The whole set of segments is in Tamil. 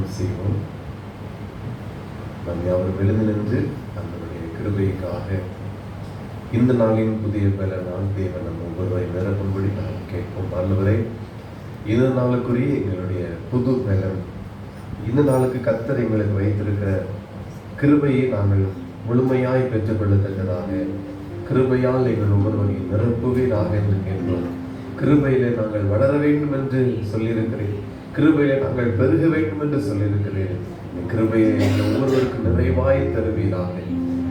ஜெபம் செய்வோம். நாம் யாவரும் எழுந்து நின்று நம்முடைய கிருபைக்காக இந்த நாளின் புதிய பலனால் தேவன் நம் ஒவ்வொருவரை நிரப்பும்படி நாம் கேட்போம். ஆண்டவரே, இந்த நாளுக்குரிய எங்களுடைய புது பலன், இந்த நாளுக்கு கர்த்தர் எங்களுக்கு வைத்திருக்கிற கிருபையை நாங்கள் முழுமையாய் பெற்றுக்கொள்ளத்தக்கதாக கிருபையால் எங்கள் ஒவ்வொருவரையும் நிரப்புவீராக என்று கேட்போம். கிருபையிலே நாங்கள் வளர வேண்டும் என்று சொல்லியிருக்கிறேன். கிருபையிலே நாங்கள் பெருக வேண்டும் என்று சொல்லியிருக்கிறேன். கிருபையை எங்கள் ஒவ்வொருவருக்கும் நிறைவாய் தருவீராக.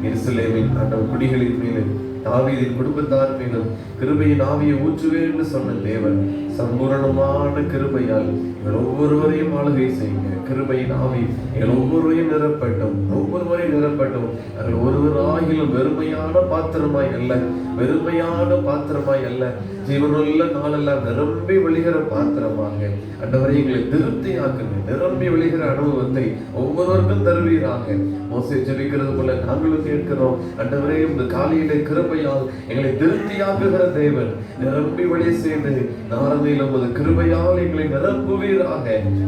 எருசலேமின் குடிகளின் மேலும் தாவீதின் குடும்பத்தார் மேலும் கிருபையின் ஆவியை ஊற்றுவேன் என்று சொன்ன தேவன் சம்பூரணமான கிருபையால் எங்கள் ஒவ்வொருவரையும் ஆளுகை செய்யுங்க. கிருபையின் ஆவி எங்கள் ஒவ்வொருவரையும் நிரப்பட்டும், ஒவ்வொருவரையும் நிரப்பட்டும். நாங்கள் ஒருவராகிலும் வெறுமையான பாத்திரமாய் அல்ல, வெறுமையான பாத்திரமாய் அல்ல, ஜீவனுள்ள நாளெல்லாம் நிரம்பி வழிகிற பாத்திரமாக ஆண்டவரை எங்களை திருப்தி ஆக்குங்க. நிரம்பி வழிகிற அனுபவத்தை ஒவ்வொருவருக்கும் தருவீராக. மோசே ஜெபிக்கிறது போல நாங்களும் கேட்கிறோம். ஆண்டவரே, இந்த காலையிலே கிருபையால் எங்களை திருப்தியாக்குகிற தேவன் நிரம்பி வழி செய்து நாரதிலும் அது கிருபையால் எங்களை நிரப்புவீராக.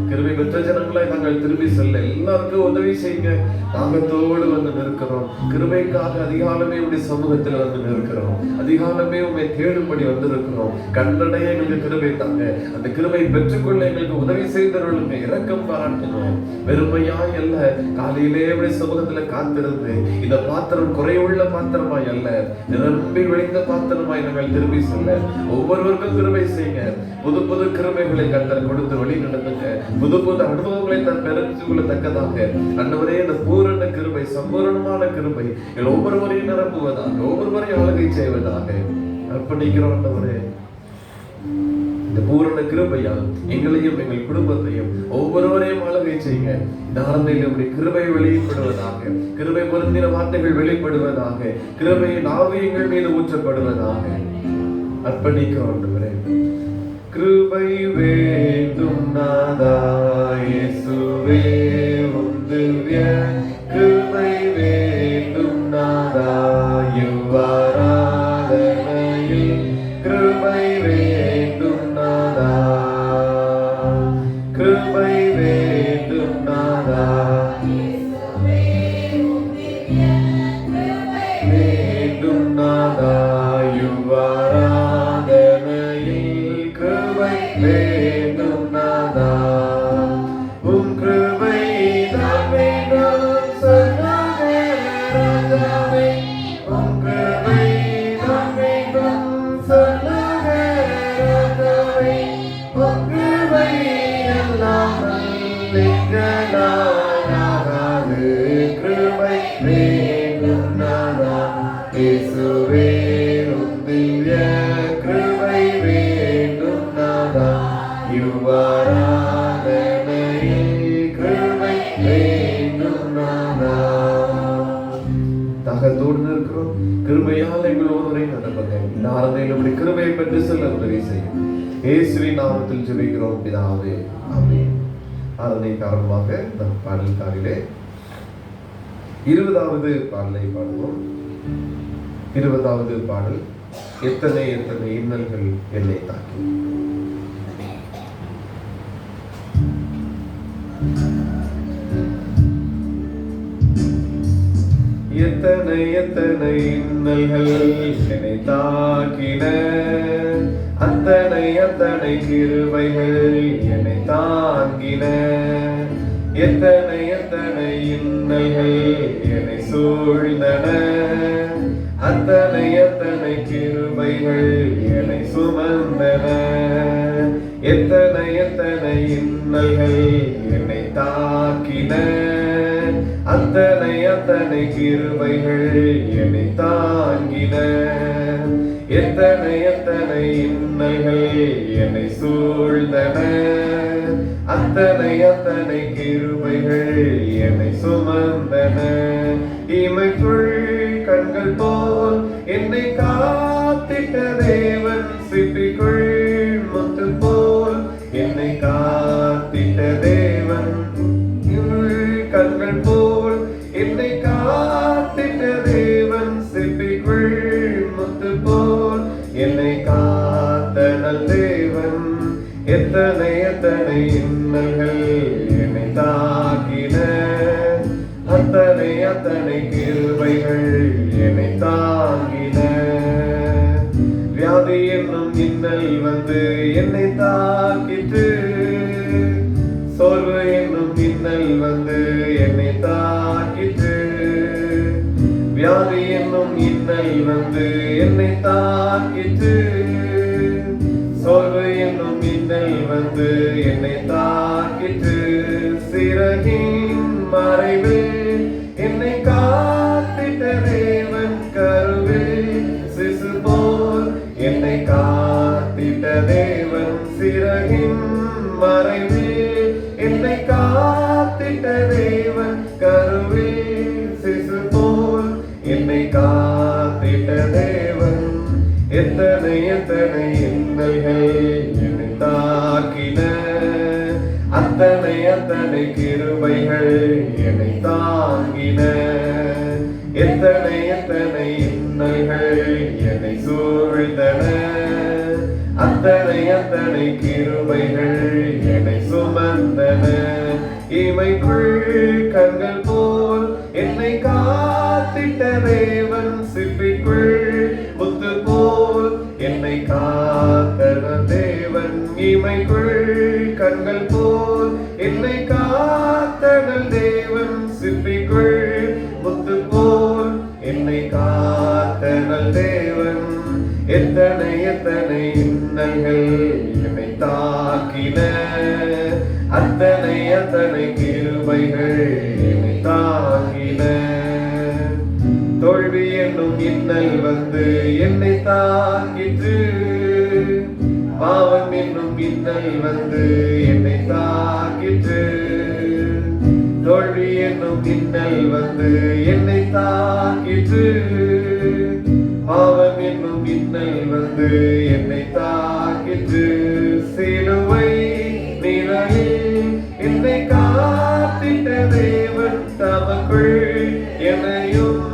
கிருபை பெற்ற ஜனங்களை நாங்கள் திரும்பி செல்ல எல்லாருக்கும் உதவி செய்யுங்க. தாகத்தோடு வந்து நிற்கிறோம். கிருபைக்காக அதிகாலமே உடைய சமூகத்தில் வந்து நிற்கிறோம். அதிகாலமே உண்மை தேடும்படி வந்திருக்கிறோம். கண்டடைய எங்களுக்கு கிருபை தாங்க. அந்த கிருபை பெற்றுக்கொள்ள எங்களுக்கு உதவி செய்தவர்களுங்க. இரக்கம் பாராட்டுங்க. வெறுமையாய் அல்ல, காலையிலே உடைய சமூகத்துல காத்திருந்து இந்த பாத்திரம் குறைவுள்ள பாத்திரமாய் அல்ல, நிரம்பி வழிந்த பாத்திரமாய் நாங்கள் திரும்பி செல்ல ஒவ்வொருவருக்கும் கிருபை செய்யுங்க. புது புது கிருபைகளை கர்த்தர் கொடுத்து வழி நடத்துங்க. புது புது அனுபவங்களை தான் பெருத்து கொள்ளத்தக்கதாக ஆண்டவரே, இந்த பூரண கிருபை, சம்பூரணமான கிருபை ஒவ்வொருவரையும் நிரப்புவதாக, ஒவ்வொருவரையும் ஆளுகை செய்வதாக அர்ப்பணிக்கிறோம். ஆண்டவரே, இந்த பூரண கிருபையால் எங்களையும் எங்கள் குடும்பத்தையும் ஒவ்வொருவரையும் ஆளுகை செய்யுங்க. இந்த ஆரம்பத்தில் கிருபை வெளிப்படுவதாக, கிருபை பொருந்தின வார்த்தைகள் வெளிப்படுவதாக, கிருபையின் ஆவி எங்கள் மீது ஊற்றப்படுவதாக அர்ப்பணிக்கிறோம். ஆண்டவரே, கிருபை வேண்டும் நாதா இயேசுவே உம்திவ்ய கிருபை வேண்டும் நாதா யுவராதனையில் கிருபை வேண்டும் நாதா, கிருபை வேண்டும் நாதா வேண்டும் நாதா யுவராதனையில் கிருபை வேண்டும் நாதா. உம் கிருபை தான் வேண்டும் சொன்னாரே ராஜாவே, உம் கிருபை தான் வேண்டும் சொன்னாரே ராஜாவே, உம் கிருபை எல்லாம் எங்களாலாகாது, கிருபை வேண்டும் நாதா இயேசுவே உம் திவ்ய கிருபை வேண்டும் நாதா யுவராதனையில் கிருபை வேண்டும் நாதா. தாகத்தோடு இருக்கிறோம். கிருபையால் எங்கள் ஒருவரை நடப்பங்க. இந்த ஆராதனையில் நம்முடைய கிருபையை பெற்று செல்ல உதவி செய்யும். இயேசுவின் நாமத்தில் ஜெபிக்கிறோம் பிதாவே, ஆமென். ஆராதனை காரணமாக நம் பாடல்காரிலே 20வது பாடலை பாடுவோம். 20வது பாடல், எத்தனை எத்தனை இன்னல்கள் என்னை தாக்கி. எத்தனை எத்தனை இன்னல்கள் என்னை தாக்கின, அத்தனை அத்தனை கிருபைகள் என்னை தாங்கின. எத்தனை எத்தனை இன்னல்கள் என்னை சூழ்ந்தன, அத்தனை அத்தனை கிருபைகள் என்னை சுமந்தன. எத்தனை எத்தனை இன்னல்கள் என்னை தாக்கின, அத்தனை அத்தனை கிருபைகள் என்னை தாங்கின. எத்தனை எத்தனை இன்னல்கள் என்னை சூழ்ந்தன, அத்தனை அத்தனை கிருபைகள் என்னை சுமந்தன. இமைக்குள் கண்கள் போல் என்னை காத்திட்ட தேவன், சிப்பிக்குள் முத்து போல் என்னை காத்திட்ட தேவன், கண்கள் போல் என்னை காத்திட்ட தேவன், சிப்பிக்குள் முத்து போல் என்னை காத்த நல் தேவன். எத்தனை எத்தனை இன்னல்கள் என்னை வியாதி என்னும் இன்னல் வந்து என்னை தாக்கிற்று. சோர்வு என்னும் இன்னல் வந்து என்னை தாக்கிற்று. வியாதி என்னும் இன்னல் வந்து என்னை தாக்கிற்று. சோர்வு என்னும் இன்னல் வந்து என்னை தாக்கிற்று. சிறகின் மறைவில் என்னை காத்திட்ட தேவன் கருவில் சிசு போல் என்னை காத்திட்ட தேவன். சிறகின் மறைவில் என்னை காத்திட்ட தேவன் கருவில் சிசு போல் என்னை காத்திட்ட தேவன். எத்தனை எத்தனை இன்னல்கள் என்னை தாக்கின, அத்தனை அத்தனை கிருபைகள் என்னை தாங்கின. எத்தனை எத்தனை இன்னல்கள் என்னை சூழ்ந்தன, அத்தனை அத்தனை கிருபைகள் என்னை சுமந்தன. இமைக்குள் கண்கள் போல் என்னை காத்திட்ட தேவன், சிப்பிக்குள் முத்து போல் என்னை காத்தன தேவன். இமைக்குள் கண்கள் போல் என்னை காத்தனல் தேவன், சிப்பிக்குள் முத்து போல் என்னை காத்தனல் தேவன். எத்தனை எத்தனை இன்னல்கள் என்னை தாக்கின, அத்தனை அத்தனை கிருபைகள் என்னை தாங்கின. தோல்வி என்னும் இன்னல் வந்து என்னை தாக்கிற்று. பாவம் என்னும் இன்னல் வந்து என்னை தாக்கிற்று. தோல்வி என்னும் இன்னல் வந்து என்னை தாக்கிற்று. பாவம் என்னும் இன்னல் வந்து என்னை தாக்கிற்று. சிலுவை நிழலில் என்னை காத்திட்ட தேவன், தமக்குள் என்னையும்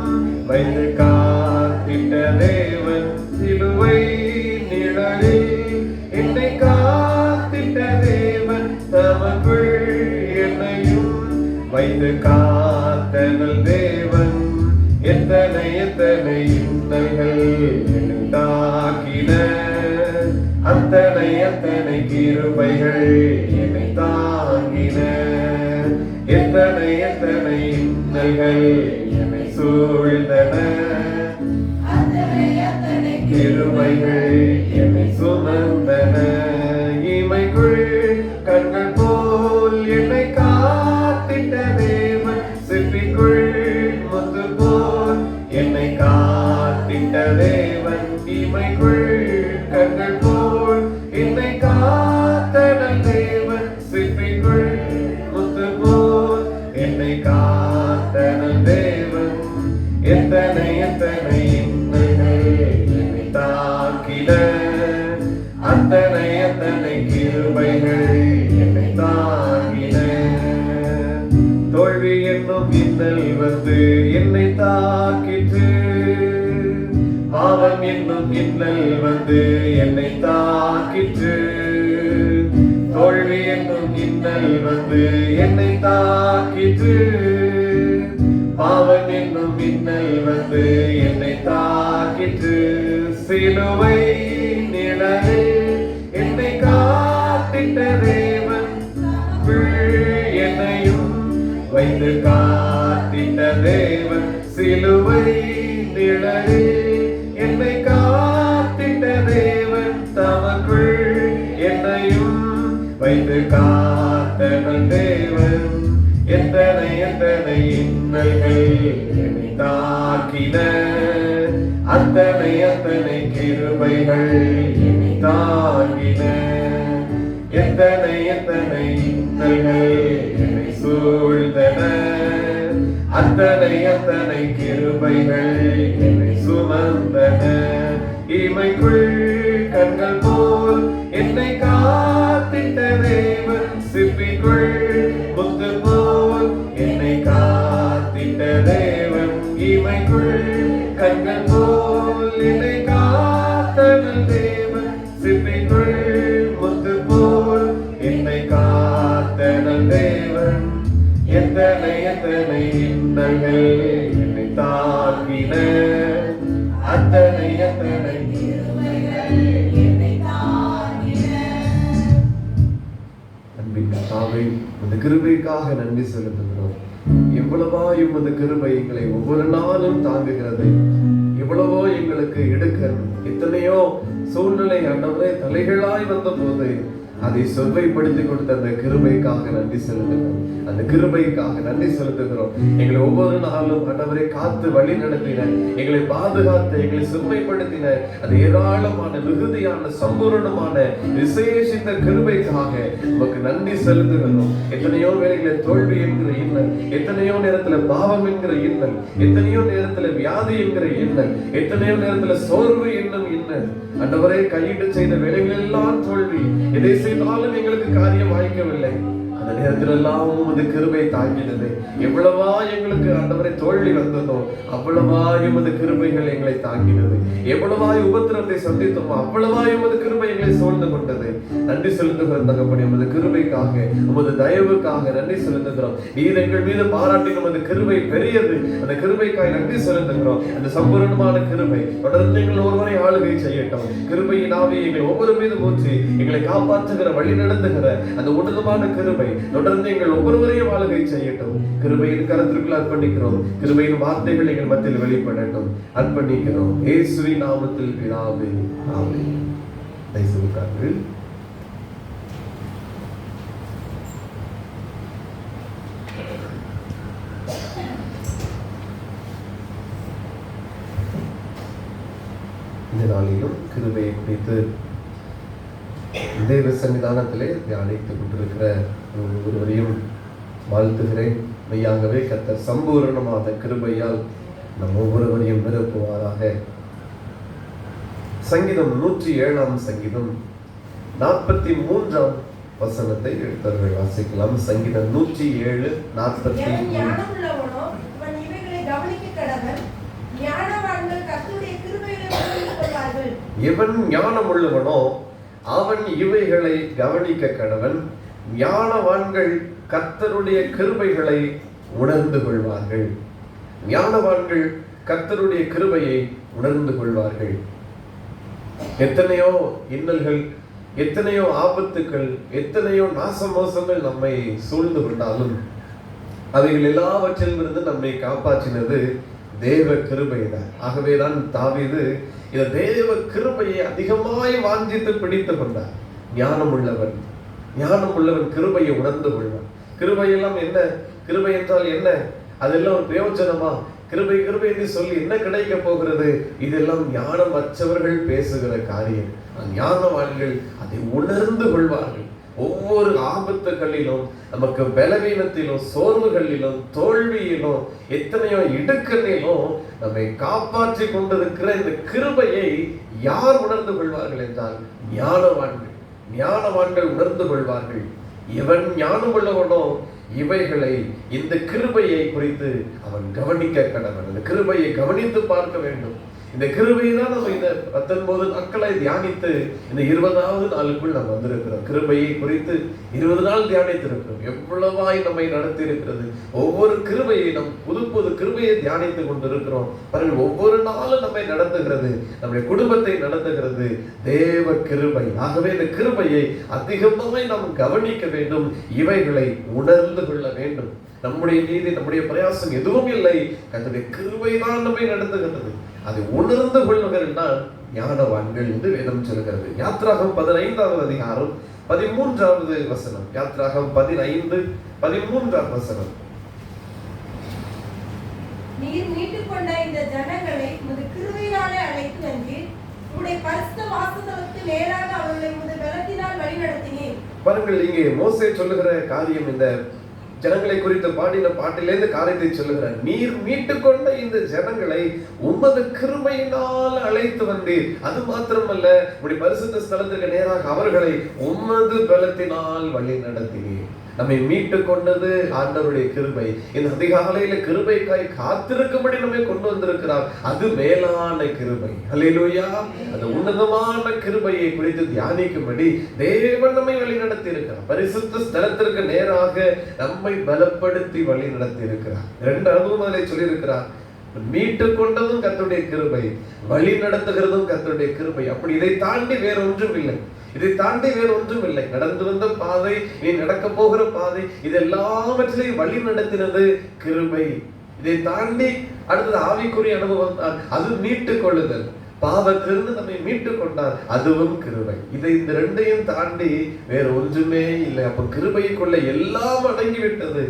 வைத்து காத்திட்ட தேவன். சிலுவை நிழலில் என்னை காத்திட்ட தேவன், தமக்குள் என்னையும் வைத்து காத்தனல் தேவன். எத்தனை எத்தனை இன்னல்கள் என்னை தாக்கின, அத்தனை அத்தனை கிருபைகள் என்னை தாங்கின. எத்தனை எத்தனை இன்னல்கள் என்னை சூழ்ந்தன, கிருபைகள் என்னை சுமந்தன. இமைக்குள் கண்கள் போல் என்னை காத்திட்ட தேவன், சிப்பிக்குள் முத்து போல் என்னை காத்திட்ட தேவன். இமைக்குள் கண்கள் போல் என்னை காத்தனல் தேவன், சிப்பிக்குள் முத்து போல் என்னை காத்தனல் தேவன். எத்தனை எத்தனை இன்னல்கள் என்னை தாக்கின, அத்தனை அத்தனை கிருபைகள் என்னை தாங்கின. தோல்வி என்னும் இன்னல் வந்து என்னை தாக்கிற்று. பாவம் என்னும் இன்னல் வந்து என்னை தாக்கிற்று. தோல்வி என்னும் இன்னல் வந்து என்னை தாக்கிற்று. பாவம் என்னும் இன்னல் வந்து என்னை தாக்கிற்று. சிலுவை நிழலில் என்னை காத்திட்ட தேவன், என்னையும் வைத்து காத்திட்ட தேவன். சிலுவை நிழலில் என்னை காத்திட்ட தேவன், தமக்குள் என்னையும் வைத்து காத்தனல் தேவன். எத்தனை எத்தனை இன்னல்கள் என்னை தாக்கின, அத்தனை அத்தனை கிருபைகள் என்னை தாங்கின. எத்தனை எத்தனை இன்னல்கள் என்னை சூழ்ந்தன, அத்தனை அத்தனை கிருபைகள் என்னை சுமந்தன. இமைக்குள் கண்கள் போல் என்னை காத்திட்ட தேவன், சிப்பிக்குள் முத்து போல் என்னை காத்திட்ட தேவன். இமைக்குள் கண்கள் போல் என்னை காத்தனல் தேவன், சிப்பிக்குள் முத்து போல் என்னை காத்தனல் தேவன். எத்தனை எத்தனை இன்னல்கள் என்னை தாக்கின, அத்தனை அத்தனை கிருபைக்காக நன்றி செலுத்துகிறோம். எவ்வளவா உமது கிருபை எங்களை ஒவ்வொரு நாளும் தாங்குகிறது. எவ்வளவோ எங்களுக்கு இடுக்கன், எத்தனையோ சூழ்நிலை ஆண்டவரே தலைகளாய் வந்த போது அதை செவ்வைப்படுத்தி கொடுத்த அந்த கிருபைக்காக நன்றி செலுத்துகிறோம். அந்த கிருபைக்காக நன்றி செலுத்துகிறோம். எங்களை ஒவ்வொரு நாளும் ஆண்டவரை காத்து வழி நடத்தின, எங்களை பாதுகாத்த, எங்களை செவ்வைப்படுத்தின அந்த ஏராளமான மிகுதியான சம்பூர்ணமான விசேஷித்த கிருபைக்காக நமக்கு நன்றி செலுத்துகிறோம். எத்தனையோ வேளைகளில் தோல்வி என்கிற இன்னல், எத்தனையோ நேரத்துல பாவம் என்கிற இன்னல், எத்தனையோ நேரத்துல வியாதி என்கிற இன்னல், எத்தனையோ நேரத்துல சோர்வு என்னும் இன்னல், ஆண்டவரே கையிட்டு செய்த வேலைகள் எல்லாம் தோல்வி, எதை செய்தாலும் எங்களுக்கு காரியம் வாய்க்கவில்லை. அந்த நேரத்தில் எல்லாம் உமது கிருபை தாங்கினது. எவ்வளவா எங்களுக்கு ஆண்டவரை தோல்வி வந்ததோ அவ்வளவா உமது கிருபைகள் எங்களை தாங்கினது. எவ்வளவா உபத்திரத்தை சந்தித்தோமோ அவ்வளவா உமது கிருபை எங்களை சூழ்ந்து கொண்டது. நன்றி செலுத்துகிறோம் தகப்பனே, உமது கிருபைக்காக, உமது தயவுக்காக நன்றி செலுத்துகிறோம். நீர் எங்கள் மீது பாராட்டின உமது கிருபை பெரியது. அந்த கிருபைக்காக நன்றி செலுத்துகிறோம். அந்த சம்பூர்ணமான கிருபை தொடர்ந்து எங்கள் ஒருவரை ஆளுகை செய்யட்டும். கிருபையின் ஆவி எங்களை ஒவ்வொரு மீது ஊற்றி எங்களை காப்பாற்றுகிற, வழி நடத்துகிற அந்த உன்னதமான கிருபை தொடர்ந்து எங்கள் ஒவ்வொருவரையும் ஆளுகை செய்யட்டும். கிருபையின் கரத்திற்குள் அர்ப்பணிக்கிறோம். கிருபையின் வார்த்தைகள் எங்கள் மத்தியில் வெளிப்படட்டும். அர்ப்பணிக்கிறோம் இயேசுவின் நாமத்தில் பிதாவே, ஆமென். தயவுசெய்து இந்த நாளிலும் கிருபையை குறித்து தேவ சன்னிதானத்திலே தியானித்துக் கொண்டிருக்கிற ஒருவரையும் வாழ்த்துகிறேன். மெய்யாகவே கர்த்தர் சம்பூரணமான கிருபையால் நம் ஒவ்வொருவரையும் நிரப்புவாராக. சங்கீதம் 107 சங்கீதம் 43 வசனத்தை எடுத்தவர்கள் வாசிக்கலாம். சங்கீதம் 107 43. எவன் ஞானம் உள்ளவனோ அவன் இவைகளை கவனிக்க கடவன். ஞானவான்கள் கர்த்தருடைய கிருபைகளை உணர்ந்து கொள்வார்கள். ஞானவான்கள் கர்த்தருடைய கிருபையை உணர்ந்து கொள்வார்கள். எத்தனையோ இன்னல்கள், எத்தனையோ ஆபத்துக்கள், எத்தனையோ நாசமோசங்கள் நம்மை சூழ்ந்து கொண்டாலும் அவைகள் எல்லாவற்றிலிருந்து நம்மை காப்பாற்றினது தேவ கிருபைதான். ஆகவேதான் தாவீது இந்த தேவ கிருபையை அதிகமாய் வாஞ்சித்து பிடித்து கொண்டார். ஞானம் உள்ளவன் கிருபையை உணர்ந்து கொள்வான். கிருபையெல்லாம் என்ன? கிருபை என்றால் என்ன? அதெல்லாம் ஒரு பிரயோஜனமா? கிருபை கிருபை என்று சொல்லி என்ன கிடைக்க போகிறது? இதெல்லாம் ஞானம் அற்றவர்கள் பேசுகிற காரியம். ஞானவான்கள் அதை உணர்ந்து கொள்வார்கள். ஒவ்வொரு ஆபத்துகளிலும், நமக்கு பலவீனத்திலும், சோர்வுகளிலும், தோல்வியிலும், எத்தனையோ இடுக்கணிலும் நம்மை காப்பாற்றி கொண்டிருக்கிற இந்த கிருபையை யார் உணர்ந்து கொள்வார்கள் என்றால் ஞானவான்கள் உணர்ந்து கொள்வார்கள். எவன் ஞானம் உள்ளவனோ இவைகளை, இந்த கிருபையை குறித்து அவன் கவனிக்க கடவன். அந்த கிருபையை கவனித்து பார்க்க வேண்டும். இந்த கிருபையை தான் நம்ம இந்த 19 நாட்களை தியானித்து இந்த 20வது நாளுக்குள் நம்ம வந்திருக்கிறோம். கிருபையை குறித்து 20 நாள் தியானித்திருக்கிறோம். எவ்வளவாய் நம்மை நடத்தி இருக்கிறது. ஒவ்வொரு கிருபையை நம் புது கிருபையை தியானித்து கொண்டிருக்கிறோம். பாருங்கள், ஒவ்வொரு நாளும் நம்மை நடத்துகிறது, நம்முடைய குடும்பத்தை நடத்துகிறது தேவ கிருபை. ஆகவே இந்த கிருபையை அதிகமாய் நாம் கவனிக்க வேண்டும். இவைகளை உணர்ந்து கொள்ள வேண்டும். நம்முடைய நீதி, நம்முடைய பிரயாசம் எதுவும் இல்லை. கர்த்தருடைய கிருபை தான் நம்மை நடத்துகிறது. அதை உணர்ந்து கொள்ளுகிறார் ஞானவான்கள் என்று வேதம் சொல்கிறது. யாத்ராகம் 15வது அதிகாரம் 13வது வசனம். யாத்ராகம் 15:13 வசனம். நீர் மீட்டுக் கொண்ட இந்த ஜனங்களை உமது கிருபையினாலே அழைத்து வந்தீர். உம்முடைய பரிசுத்த வாசஸ்தலத்துக்கு நேராக அவர்களை உமது பலத்தினால் வழிநடத்தினீர். பாருங்கள், இங்கே மோசே சொல்லுகிற காரியம், இந்த ஜனங்களை குறித்து பாடின பாட்டிலிருந்து காரியத்தை சொல்லுகிறார். நீர் மீட்டுக்கொண்ட இந்த ஜனங்களை உமது கிருபையினால் அழைத்து வந்தீர். அது மாத்திரமல்ல, உம்முடைய பரிசுத்த ஸ்தலத்துக்கு நேராக அவர்களை உமது பலத்தினால் வழி நடத்தினீர். நம்மை மீட்டு கொண்டது ஆண்டவருடைய கிருபை. இந்த அதிகாலையில கிருபைக்காய் காத்திருக்கும்படி நம்மை கொண்டு வந்திருக்கிறார். அது மேலான கிருபை. அல்லேலூயா. அந்த உன்னதமான கிருபையை குறித்து தியானிக்கும்படி தேவன் நம்மை வழி நடத்தி இருக்கிறார். பரிசுத்த ஸ்தலத்திற்கு நேராக நம்மை பலப்படுத்தி வழி நடத்தி இருக்கிறார். 2 அனுபவம் அதில் சொல்லியிருக்கிறார். மீட்டு கொண்டதும் கர்த்தருடைய கிருபை, வழி நடத்துகிறதும் கர்த்தருடைய கிருபை. அப்படி இதை தாண்டி வேற ஒன்றும் இல்லை. இதை தாண்டி வேறு ஒன்றும் இல்லை. நடந்து வந்த பாதை, நீ நடக்க போகிற பாதை, இது எல்லாவற்றிலையும் வழி நடத்தினது கிருபை. இதை தாண்டி அடுத்தது ஆவிக்குரிய அனுபவம் தான், அது மீட்டுக் கொள்ளுதல். பாவத்திலிருந்து நம்மை மீட்டுக் கொண்டார், அதுவும் கிருபை. இந்த ரெண்டையும் தாண்டி வேற ஒன்றுமே இல்லை. அப்ப கிருபைக்குள்ள எல்லாம் அடங்கிவிட்டது.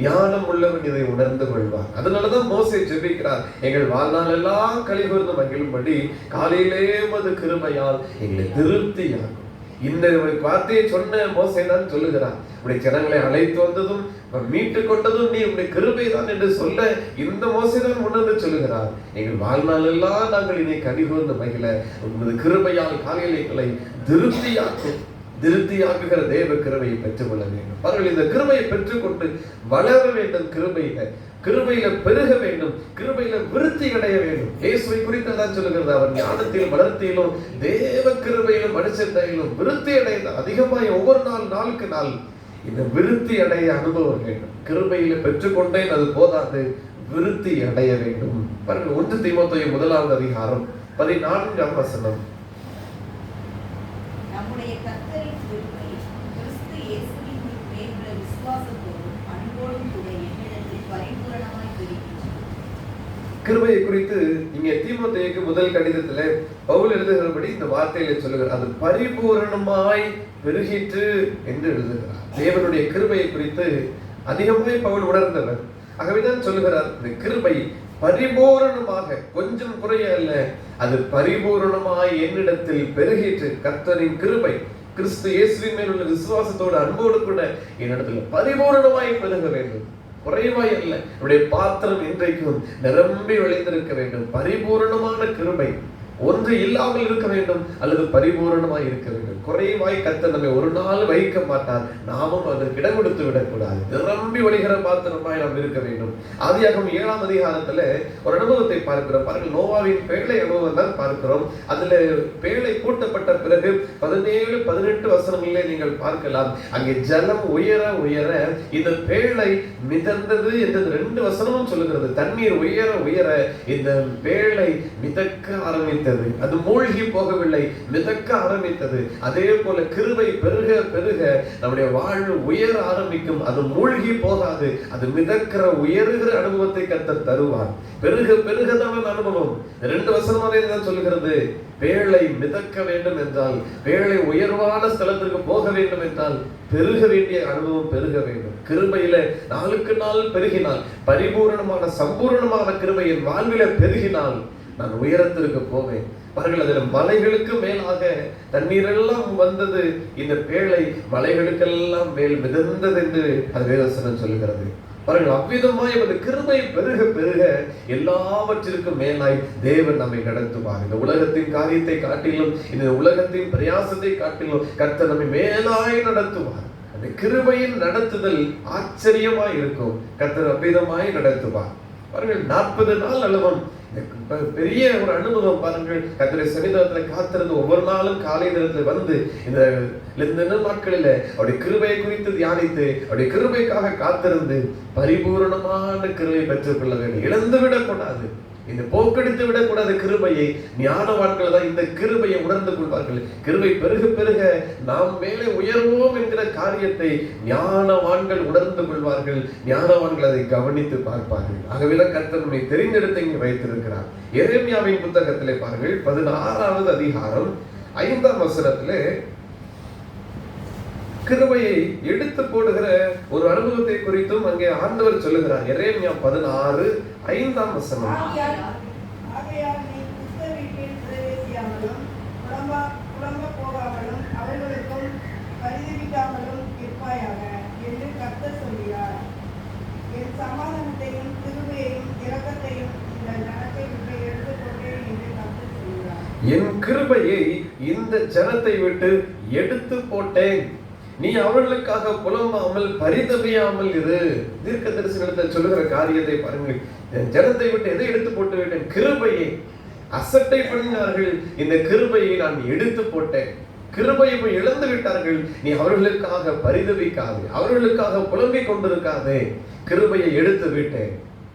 ஞானம் உள்ளவன் இதை உணர்ந்து கொள்வார். அதனாலதான் மோசே ஜெபிக்கிறார், எங்கள் வாழ்நாள் எல்லாம் களி கூர்ந்து மகிழும்படி காலையிலே உமது கிருபையால் எங்களை திருப்தியாகும். இந்த வார்த்தையை சொன்ன மோசே தான் சொல்லுகிறார், உடைய ஜனங்களை அழைத்து வந்ததும் மீட்டு கொண்டதும் நீ உடைய கிருபை தான் என்று சொல்ல இந்த மோசே தான் உணர்ந்து சொல்லுகிறார், எங்கள் வாழ்நாள் எல்லாம் நாங்கள் இதை களி கூர்ந்து மகிழ உமது கிருபையால் காலையில் எங்களை திருப்தியாக்குகிற தேவ கிருபையை பெற்றுக் கொள்ள வேண்டும். பாருங்கள், இந்த கிருபையை பெற்றுக்கொண்டு வளர வேண்டும். கிருபையில பெருக வேண்டும், கிருபையில விருத்தி அடைய வேண்டும். இயேசுவை குறித்து தான் சொல்லுகிறது, அவர் ஞானத்திலும் வளர்த்தியிலும் தேவ கிருபையிலும் மனுஷத்தையிலும் விருத்தி அடைய அதிகமாய் ஒவ்வொரு நாளுக்கு நாள் இந்த விருத்தி அடைய அனுபவம் வேண்டும். கிருபையில பெற்றுக்கொண்டேன் அது போதாது, விருத்தி அடைய வேண்டும். பாருங்கள், 1 தீமோத்தேயு 1 அதிகாரம் 14 வசனம். நம்முடைய கர்த்தரின் கிருபை கிறிஸ்து இயேசுவின் மேல் உள்ள விசுவாசத்தோடும் அன்போடும் கூட என்னிடத்தில் பரிபூரணமாய் பெருகிற்று. கிருபையை குறித்து இங்கே தீமோத்தேயுக்கு முதல் கடிதத்திலே பவுல் எழுதுகிறபடி இந்த வார்த்தையில சொல்லுகிறார், அது பரிபூரணமாய் பெருகிற்று என்று எழுதுகிறார். தேவனுடைய கிருபையை குறித்து அதிகமாய் பவுல் உணர்ந்தவர். ஆகவேதான் சொல்லுகிறார், இந்த கிருபை பரிபூரணமாக, கொஞ்சம் குறைய அல்ல, அது பரிபூரணமாய் என்னிடத்தில் பெருகிற்று. கர்த்தரின் கிருபை கிறிஸ்து இயேசுவின் மேல் உள்ள விசுவாசத்தோடு அன்போடு கூட என்னிடத்தில் பரிபூரணமாய் பெருக வேண்டும், குறைவாய் அல்ல. என்னுடைய பாத்திரம் இன்றைக்கும் நிரம்பி வழிந்திருக்க வேண்டும். பரிபூரணமான கிருபை ஒன்று இல்லாமல் இருக்க வேண்டும் அல்லது பரிபூரணமாய் இருக்க வேண்டும். குறைவாய் கர்த்தர் நம்மை ஒரு நாள் வைக்க மாட்டார், நாமும் அதற்கு இடம் கொடுத்து விடக்கூடாது. நிரம்பி வழிகிற பாத்திரமாய் நாம் இருக்க வேண்டும். ஆதியாகமம் 7 அதிகாரத்துல ஒரு அனுபவத்தை பார்க்கிறோம். பாருங்கள், நோவாவின் பேழை அனுபவம் தான் பார்க்கிறோம். அதுல பேழை கூட்டப்பட்ட பிறகு 17, 18 வசனங்களிலே நீங்கள் பார்க்கலாம், அங்கே ஜலம் உயர உயர இந்த பேழை மிதந்தது என்று 2 வசனமும் சொல்லுகிறது. தண்ணீர் உயர உயர இந்த பேழை மிதக்க ஆரம்பித்தது. அது மூழ்கி போகவில்லை, மிதக்க ஆரம்பித்தது. அதே போல கிருபை பெருக பெருக நம்முடைய வாழ்வு உயர ஆரம்பிக்கும். அது மூழ்கி போகாது, அது மிதக்கிற உயர்கிற அனுபவத்தை கர்த்தர் தருவார். பெருக பெருகதான் அனுபவம். 2 வசனமாவே தான் சொல்லுகிறது, பேழை மிதக்க வேண்டும் என்றால், பேழை உயர்வான ஸ்தலத்திற்கு போக வேண்டும் என்றால் பெருக வேண்டிய அனுபவம் பெருக வேண்டும். கிருபையில நாளுக்கு நாள் பெருகினால், பரிபூரணமான சம்பூர்ணமான கிருபையின் வாழ்வில பெருகினால் நான் உயரத்திற்கு போவேன். பாருங்கள், அதில் மலைகளுக்கு மேலாக தண்ணீர் எல்லாம் வந்தது. இந்த பேழை மலைகளுக்கெல்லாம் மேல் மிதந்தது என்று அது வேதவசனம் சொல்லுகிறது. பாருங்கள், அவ்விதமாய் அந்த கிருபை பெருக பெருக எல்லாவற்றிற்கும் மேலாய் தேவன் நம்மை நடத்துவார். இந்த உலகத்தின் காரியத்தை காட்டிலும், இந்த உலகத்தின் பிரயாசத்தை காட்டிலும் கர்த்தர் நம்மை மேலாய் நடத்துவார். அந்த கிருபையின் நடத்துதல் ஆச்சரியமாய் இருக்கும். கர்த்தர் அவ்விதமாய் நடத்துவார். பாருங்கள், 40 நாள் அளவும் பெரிய ஒரு அனுபவம். பாருங்கள், கர்த்தருடைய சன்னிதானத்தில் காத்திருந்து ஒவ்வொரு நாளும் காலை நேரத்தில் வந்து இந்த நாட்களில் அவருடைய கிருபையை குறித்து தியானித்து அவருடைய கிருபைக்காக காத்திருந்து பரிபூரணமான கிருபையை பெற்றுக் கொள்ள வேண்டும். இழந்து விடக்கூடாது, இந்த போக்கெடுத்து விடக்கூடாது கிருபையை. ஞானவான்கள் தான் இந்த கிருபையை உணர்ந்து கொள்வார்கள். கிருபை பெருக பெருக நாம் மேலே உயர்வோம் என்கிற காரியத்தை ஞானவான்கள் உணர்ந்து கொள்வார்கள். ஞானவான்கள் அதை கவனித்து பார்ப்பார்கள். ஆகவேதான் கர்த்தர் நம்மை தெரிந்தெடுத்து இங்கே வைத்திருக்கிறார். எரேமியாவின் புத்தகத்திலே பாருங்கள், 16 அதிகாரம் 5 வசனத்திலே கிருபையை எடுத்து போடுகிற ஒரு அனுபவத்தை குறித்தும் அங்கே ஆண்டவர் சொல்லுகிறார். எரேமியா 16:5 வசனம். ஆகையால் நீ புத்த வீட்டில் பிரவேசியாமலும் புலம்ப போகாமலும் அவர்களுக்கும் பரிதவிக்காமலும் இருப்பாயாக என்று கர்த்தர் சொல்கிறார். என் சமாதானத்தையும் கிருபையையும் இரக்கத்தையும் இந்த ஜனத்தை விட்டு எடுத்து கொண்டேன் என்று கர்த்தர் சொல்கிறார். என் கிருபையை இந்த ஜனத்தை விட்டு எடுத்து போட்டேன், நீ அவர்களுக்காக புலம்பாமல் பரிதவியாமல் இரு. தீர்க்க தரிசனத்தை சொல்லுகிற காரியத்தை பாருங்கள். ஜனத்தை விட்டு எதை எடுத்து போட்டு விட்டேன்? கிருபையை. அசட்டை பண்ணினார்கள், இந்த கிருபையை நான் எடுத்து போட்டேன். கிருபையை போய் இழந்து விட்டார்கள், நீ அவர்களுக்காக பரிதவிக்காதே, அவர்களுக்காக புலம்பிக் கொண்டிருக்காதே. கிருபையை எடுத்து விட்டேன்.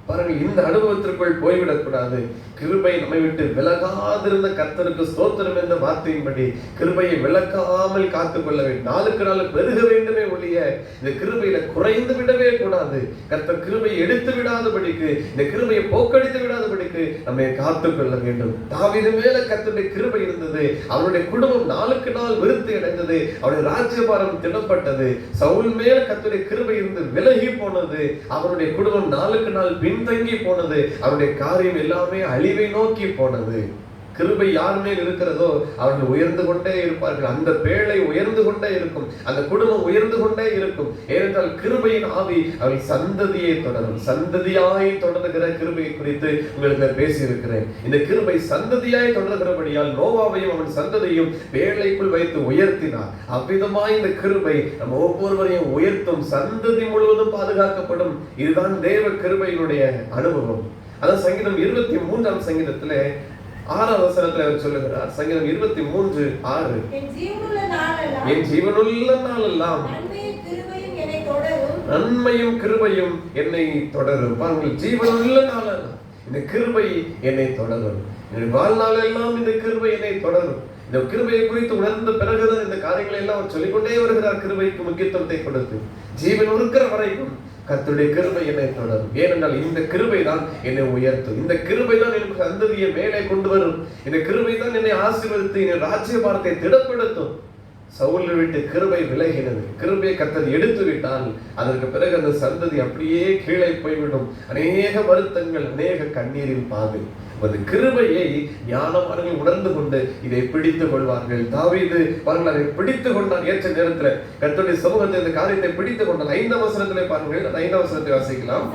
பாருங்கள், இந்த அனுபவத்திற்குள் போய்விடக்கூடாது. கிருபை நம்மை விட்டு விலகாதிருந்த கர்த்தருக்கு ஸ்தோத்திரம் என்ற வார்த்தையின்படி கிருபையை விலக்காமல் காத்துக்கொள்ள வேண்டும். நாளுக்கு நாள் பெருக வேண்டுமே ஒழிய இந்த கிருபையில குறைந்து விடவே கூடாது. கர்த்தர் கிருபையை எடுத்து விடாதபடிக்கு, இந்த கிருபையை போக்கடித்து விடாதபடிக்கு நம்மை காத்துக்கொள்ள வேண்டும். தாவீது மேல கர்த்தருடைய கிருபை இருந்தது. அவனுடைய குடும்பம் நாளுக்கு நாள் விருத்தி அடைந்தது. அவனுடைய ராஜ்யபாரம் திடப்பட்டது. சவுல் மேல கர்த்தருடைய கிருபை இருந்து விலகி போனது. அவனுடைய குடும்பம் நாளுக்கு நாள் பின்தங்கி போனது. அவனுடைய காரியம் எல்லாமே அழிவை நோக்கி போனது. கிருபை யார் மேல் இருக்கிறதோ அவர்கள் உயர்ந்து கொண்டே இருப்பார்கள். அந்த பேழை உயர்ந்து கொண்டே இருக்கும். அந்த குடும்பம் உயர்ந்து கொண்டே இருக்கும். ஏனென்றால் கிருபையின் ஆவி அவர்கள் சந்ததியை தொடரும். சந்ததியாய் தொடர்கிற கிருபையை குறித்து உங்களுக்கு பேசி இருக்கிறேன். இந்த கிருபை சந்ததியாய் தொடர்கிறபடியால் நோவாவையும் அவன் சந்ததியும் பேழைக்குள் வைத்து உயர்த்தினார். அவ்விதமாய் இந்த கிருபை நம்ம ஒவ்வொருவரையும் உயர்த்தும். சந்ததி முழுவதும் பாதுகாக்கப்படும். இதுதான் தேவ கிருபையினுடைய அனுபவம். அதான் சங்கீதம் 23ஆம் சங்கீதத்திலே 6ஆம் வசனத்தில் அவர் சொல்லுகிறார். சங்கீதம் 23:6, என் ஜீவனுள்ள நாளெல்லாம் நன்மையும் கிருபையும் என்னை தொடரும். பாருங்கள், ஜீவனுள்ள நாளெல்லாம் இந்த கிருபை என்னை தொடரும். என்னுடைய வாழ்நாளெல்லாம் இந்த கிருபை என்னை தொடரும். இந்த கிருபையை குறித்து உணர்ந்த பிறகுதான் இந்த காரியங்களை எல்லாம் அவர் சொல்லிக்கொண்டே வருகிறார். கிருபைக்கு முக்கியத்துவத்தை கொடுத்து ஜீவன் இருக்கிற வரைக்கும் கர்த்தருடைய கிருபை என்னை தொடரும். ஏனென்றால் இந்த கிருபை தான் என்னை உயர்த்தும். இந்த கிருபை தான் எனக்கு சந்ததியை மேலே கொண்டு வரும். இந்த கிருபை தான் என்னை ஆசீர்வதித்து என் ராஜ்யபாரத்தை திடப்படுத்தும். சவுலை விட்டு கிருபை விலகினது. கிருபையை கர்த்தர் எடுத்து விட்டால் அதற்கு பிறகு அந்த சந்ததி அப்படியே கீழே போய்விடும். அநேக வருத்தங்கள், அநேக கண்ணீரின் பாதை. அந்த கிருபையை ஞானமானவர்கள் உணர்ந்து கொண்டு இதை பிடித்துக் கொள்வார்கள். தாவீது பாருங்கள், அதை பிடித்துக் கொண்டார். ஏற்ற நேரத்தில் கர்த்தருடைய சமூகத்தை இந்த காரியத்தை பிடித்துக் கொண்டார். 5ஆம் வசனத்திலே பாருங்கள், 5ஆம் வசனத்தை வாசிக்கலாம்.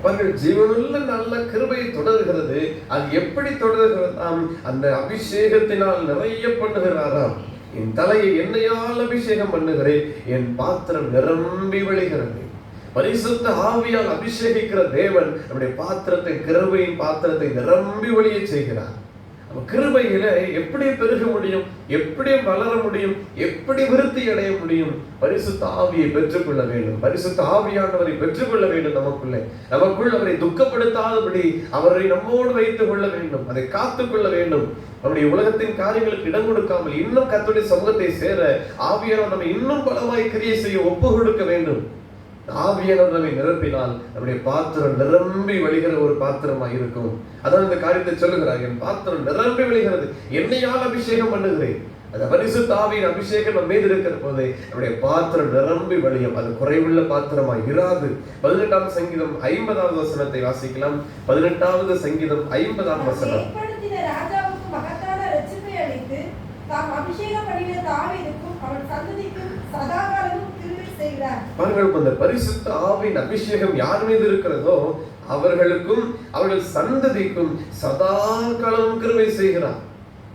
பாருங்கள், ஜீவனுள்ள நல்ல கிருபை தொடர்கிறது. அது எப்படி தொடர்கிறதாம்? அந்த அபிஷேகத்தினால் நிறைய பண்ணுகிறாராம். என் தலையை எண்ணெயால் அபிஷேகம் பண்ணுகிறேன், என் பாத்திரம் நிரம்பி வழிகிறது. பரிசுத்த ஆவியால் அபிஷேகிக்கிற தேவன் நம்முடைய பாத்திரத்தை, கிருபையின் பாத்திரத்தை நிரம்பி வழிய செய்கிறார். கிருபையில எப்படி பெருக முடியும்? எப்படி வளர முடியும்? எப்படி விருத்தி அடைய முடியும்? பரிசுத்த ஆவியை பெற்றுக்கொள்ள வேண்டும். பரிசுத்த ஆவியானவரை பெற்றுக்கொள்ள வேண்டும். நமக்குள் அவரை துக்கப்படுத்தாதபடி அவரை நம்மோடு வைத்துக் கொள்ள வேண்டும். அதை காத்துக் கொள்ள வேண்டும். நம்முடைய உலகத்தின் காரியங்களுக்கு இடம் கொடுக்காமல் இன்னும் கர்த்தருடைய சமூகத்தை சேர ஆவியானவர் நம்மை இன்னும் பலமாய் கிரியை செய்ய ஒப்பு கொடுக்க வேண்டும். ஆவியானவர் நம்மை நிரப்பினால் நம்முடைய பாத்திரம் நிரம்பி வழிகிற ஒரு பாத்திரமாய் இருக்கும். அதான் இந்த காரியத்தை சொல்லுகிறார். என் பாத்திரம் நிரம்பி வழிகிறது, என்னையால் அபிஷேகம் பண்ணுகிறேன். அந்த பரிசுத்த ஆவியின் அபிஷேகம் நம்ம மீது இருக்கிற போது நம்முடைய பாத்திரம் நிரம்பி வழியும். அது குறைவுள்ள பாத்திரமாய் இராது. 18ஆம் சங்கீதம் 50ஆவது வசனத்தை வாசிக்கலாம். 18வது சங்கீதம் 50ஆம் வசனம். பாருங்கள், பரிசுத்த ஆவியின் அபிஷேகம் யார் மீது இருக்கிறதோ அவர்களுக்கும் அவர்கள் சந்ததிக்கும் சதா காலமும் கிருபை செய்கிறார்.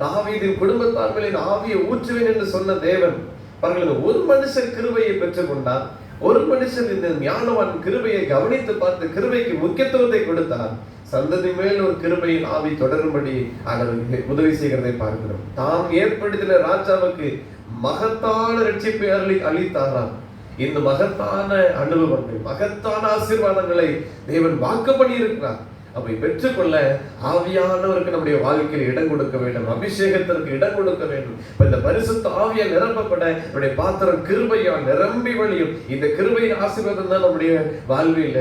தாவீதின் குடும்பத்தார் மேல் ஆவியை ஊற்றுவேன் என்று சொன்ன தேவன், பாருங்கள், ஒரு மனுஷன் கிருபையை பெற்றுக் கொண்டார். ஒரு மனுஷன் இந்த ஞானவான் கிருபையை கவனித்து பார்த்து கிருபைக்கு முக்கியத்துவத்தை கொடுத்தார். சந்ததி மேல் ஒரு கிருபையின் ஆவி தொடரும்படி அவர் உதவி செய்கிறதை பார்க்கிறோம். தாம் ஏற்படுத்தின ராஜாவுக்கு மகத்தான ரட்சிப்பை அளித்தாராம். இந்த மகத்தான அனுபவங்கள், மகத்தான ஆசீர்வாதங்களை தேவன் வாக்கு பண்ணி இருக்கிறார். அவை பெற்றுக்கொள்ள ஆவியானவருக்கு நம்முடைய வாழ்க்கையில் இடம் கொடுக்க வேண்டும். அபிஷேகத்திற்கு இடம் கொடுக்க வேண்டும். இந்த பரிசுத்த ஆவியால் நிரப்பப்பட நம்முடைய பாத்திரம் கிருபையால் நிரம்பி வழியும். இந்த கிருபையின் ஆசீர்வாதம் தான் நம்முடைய வாழ்வில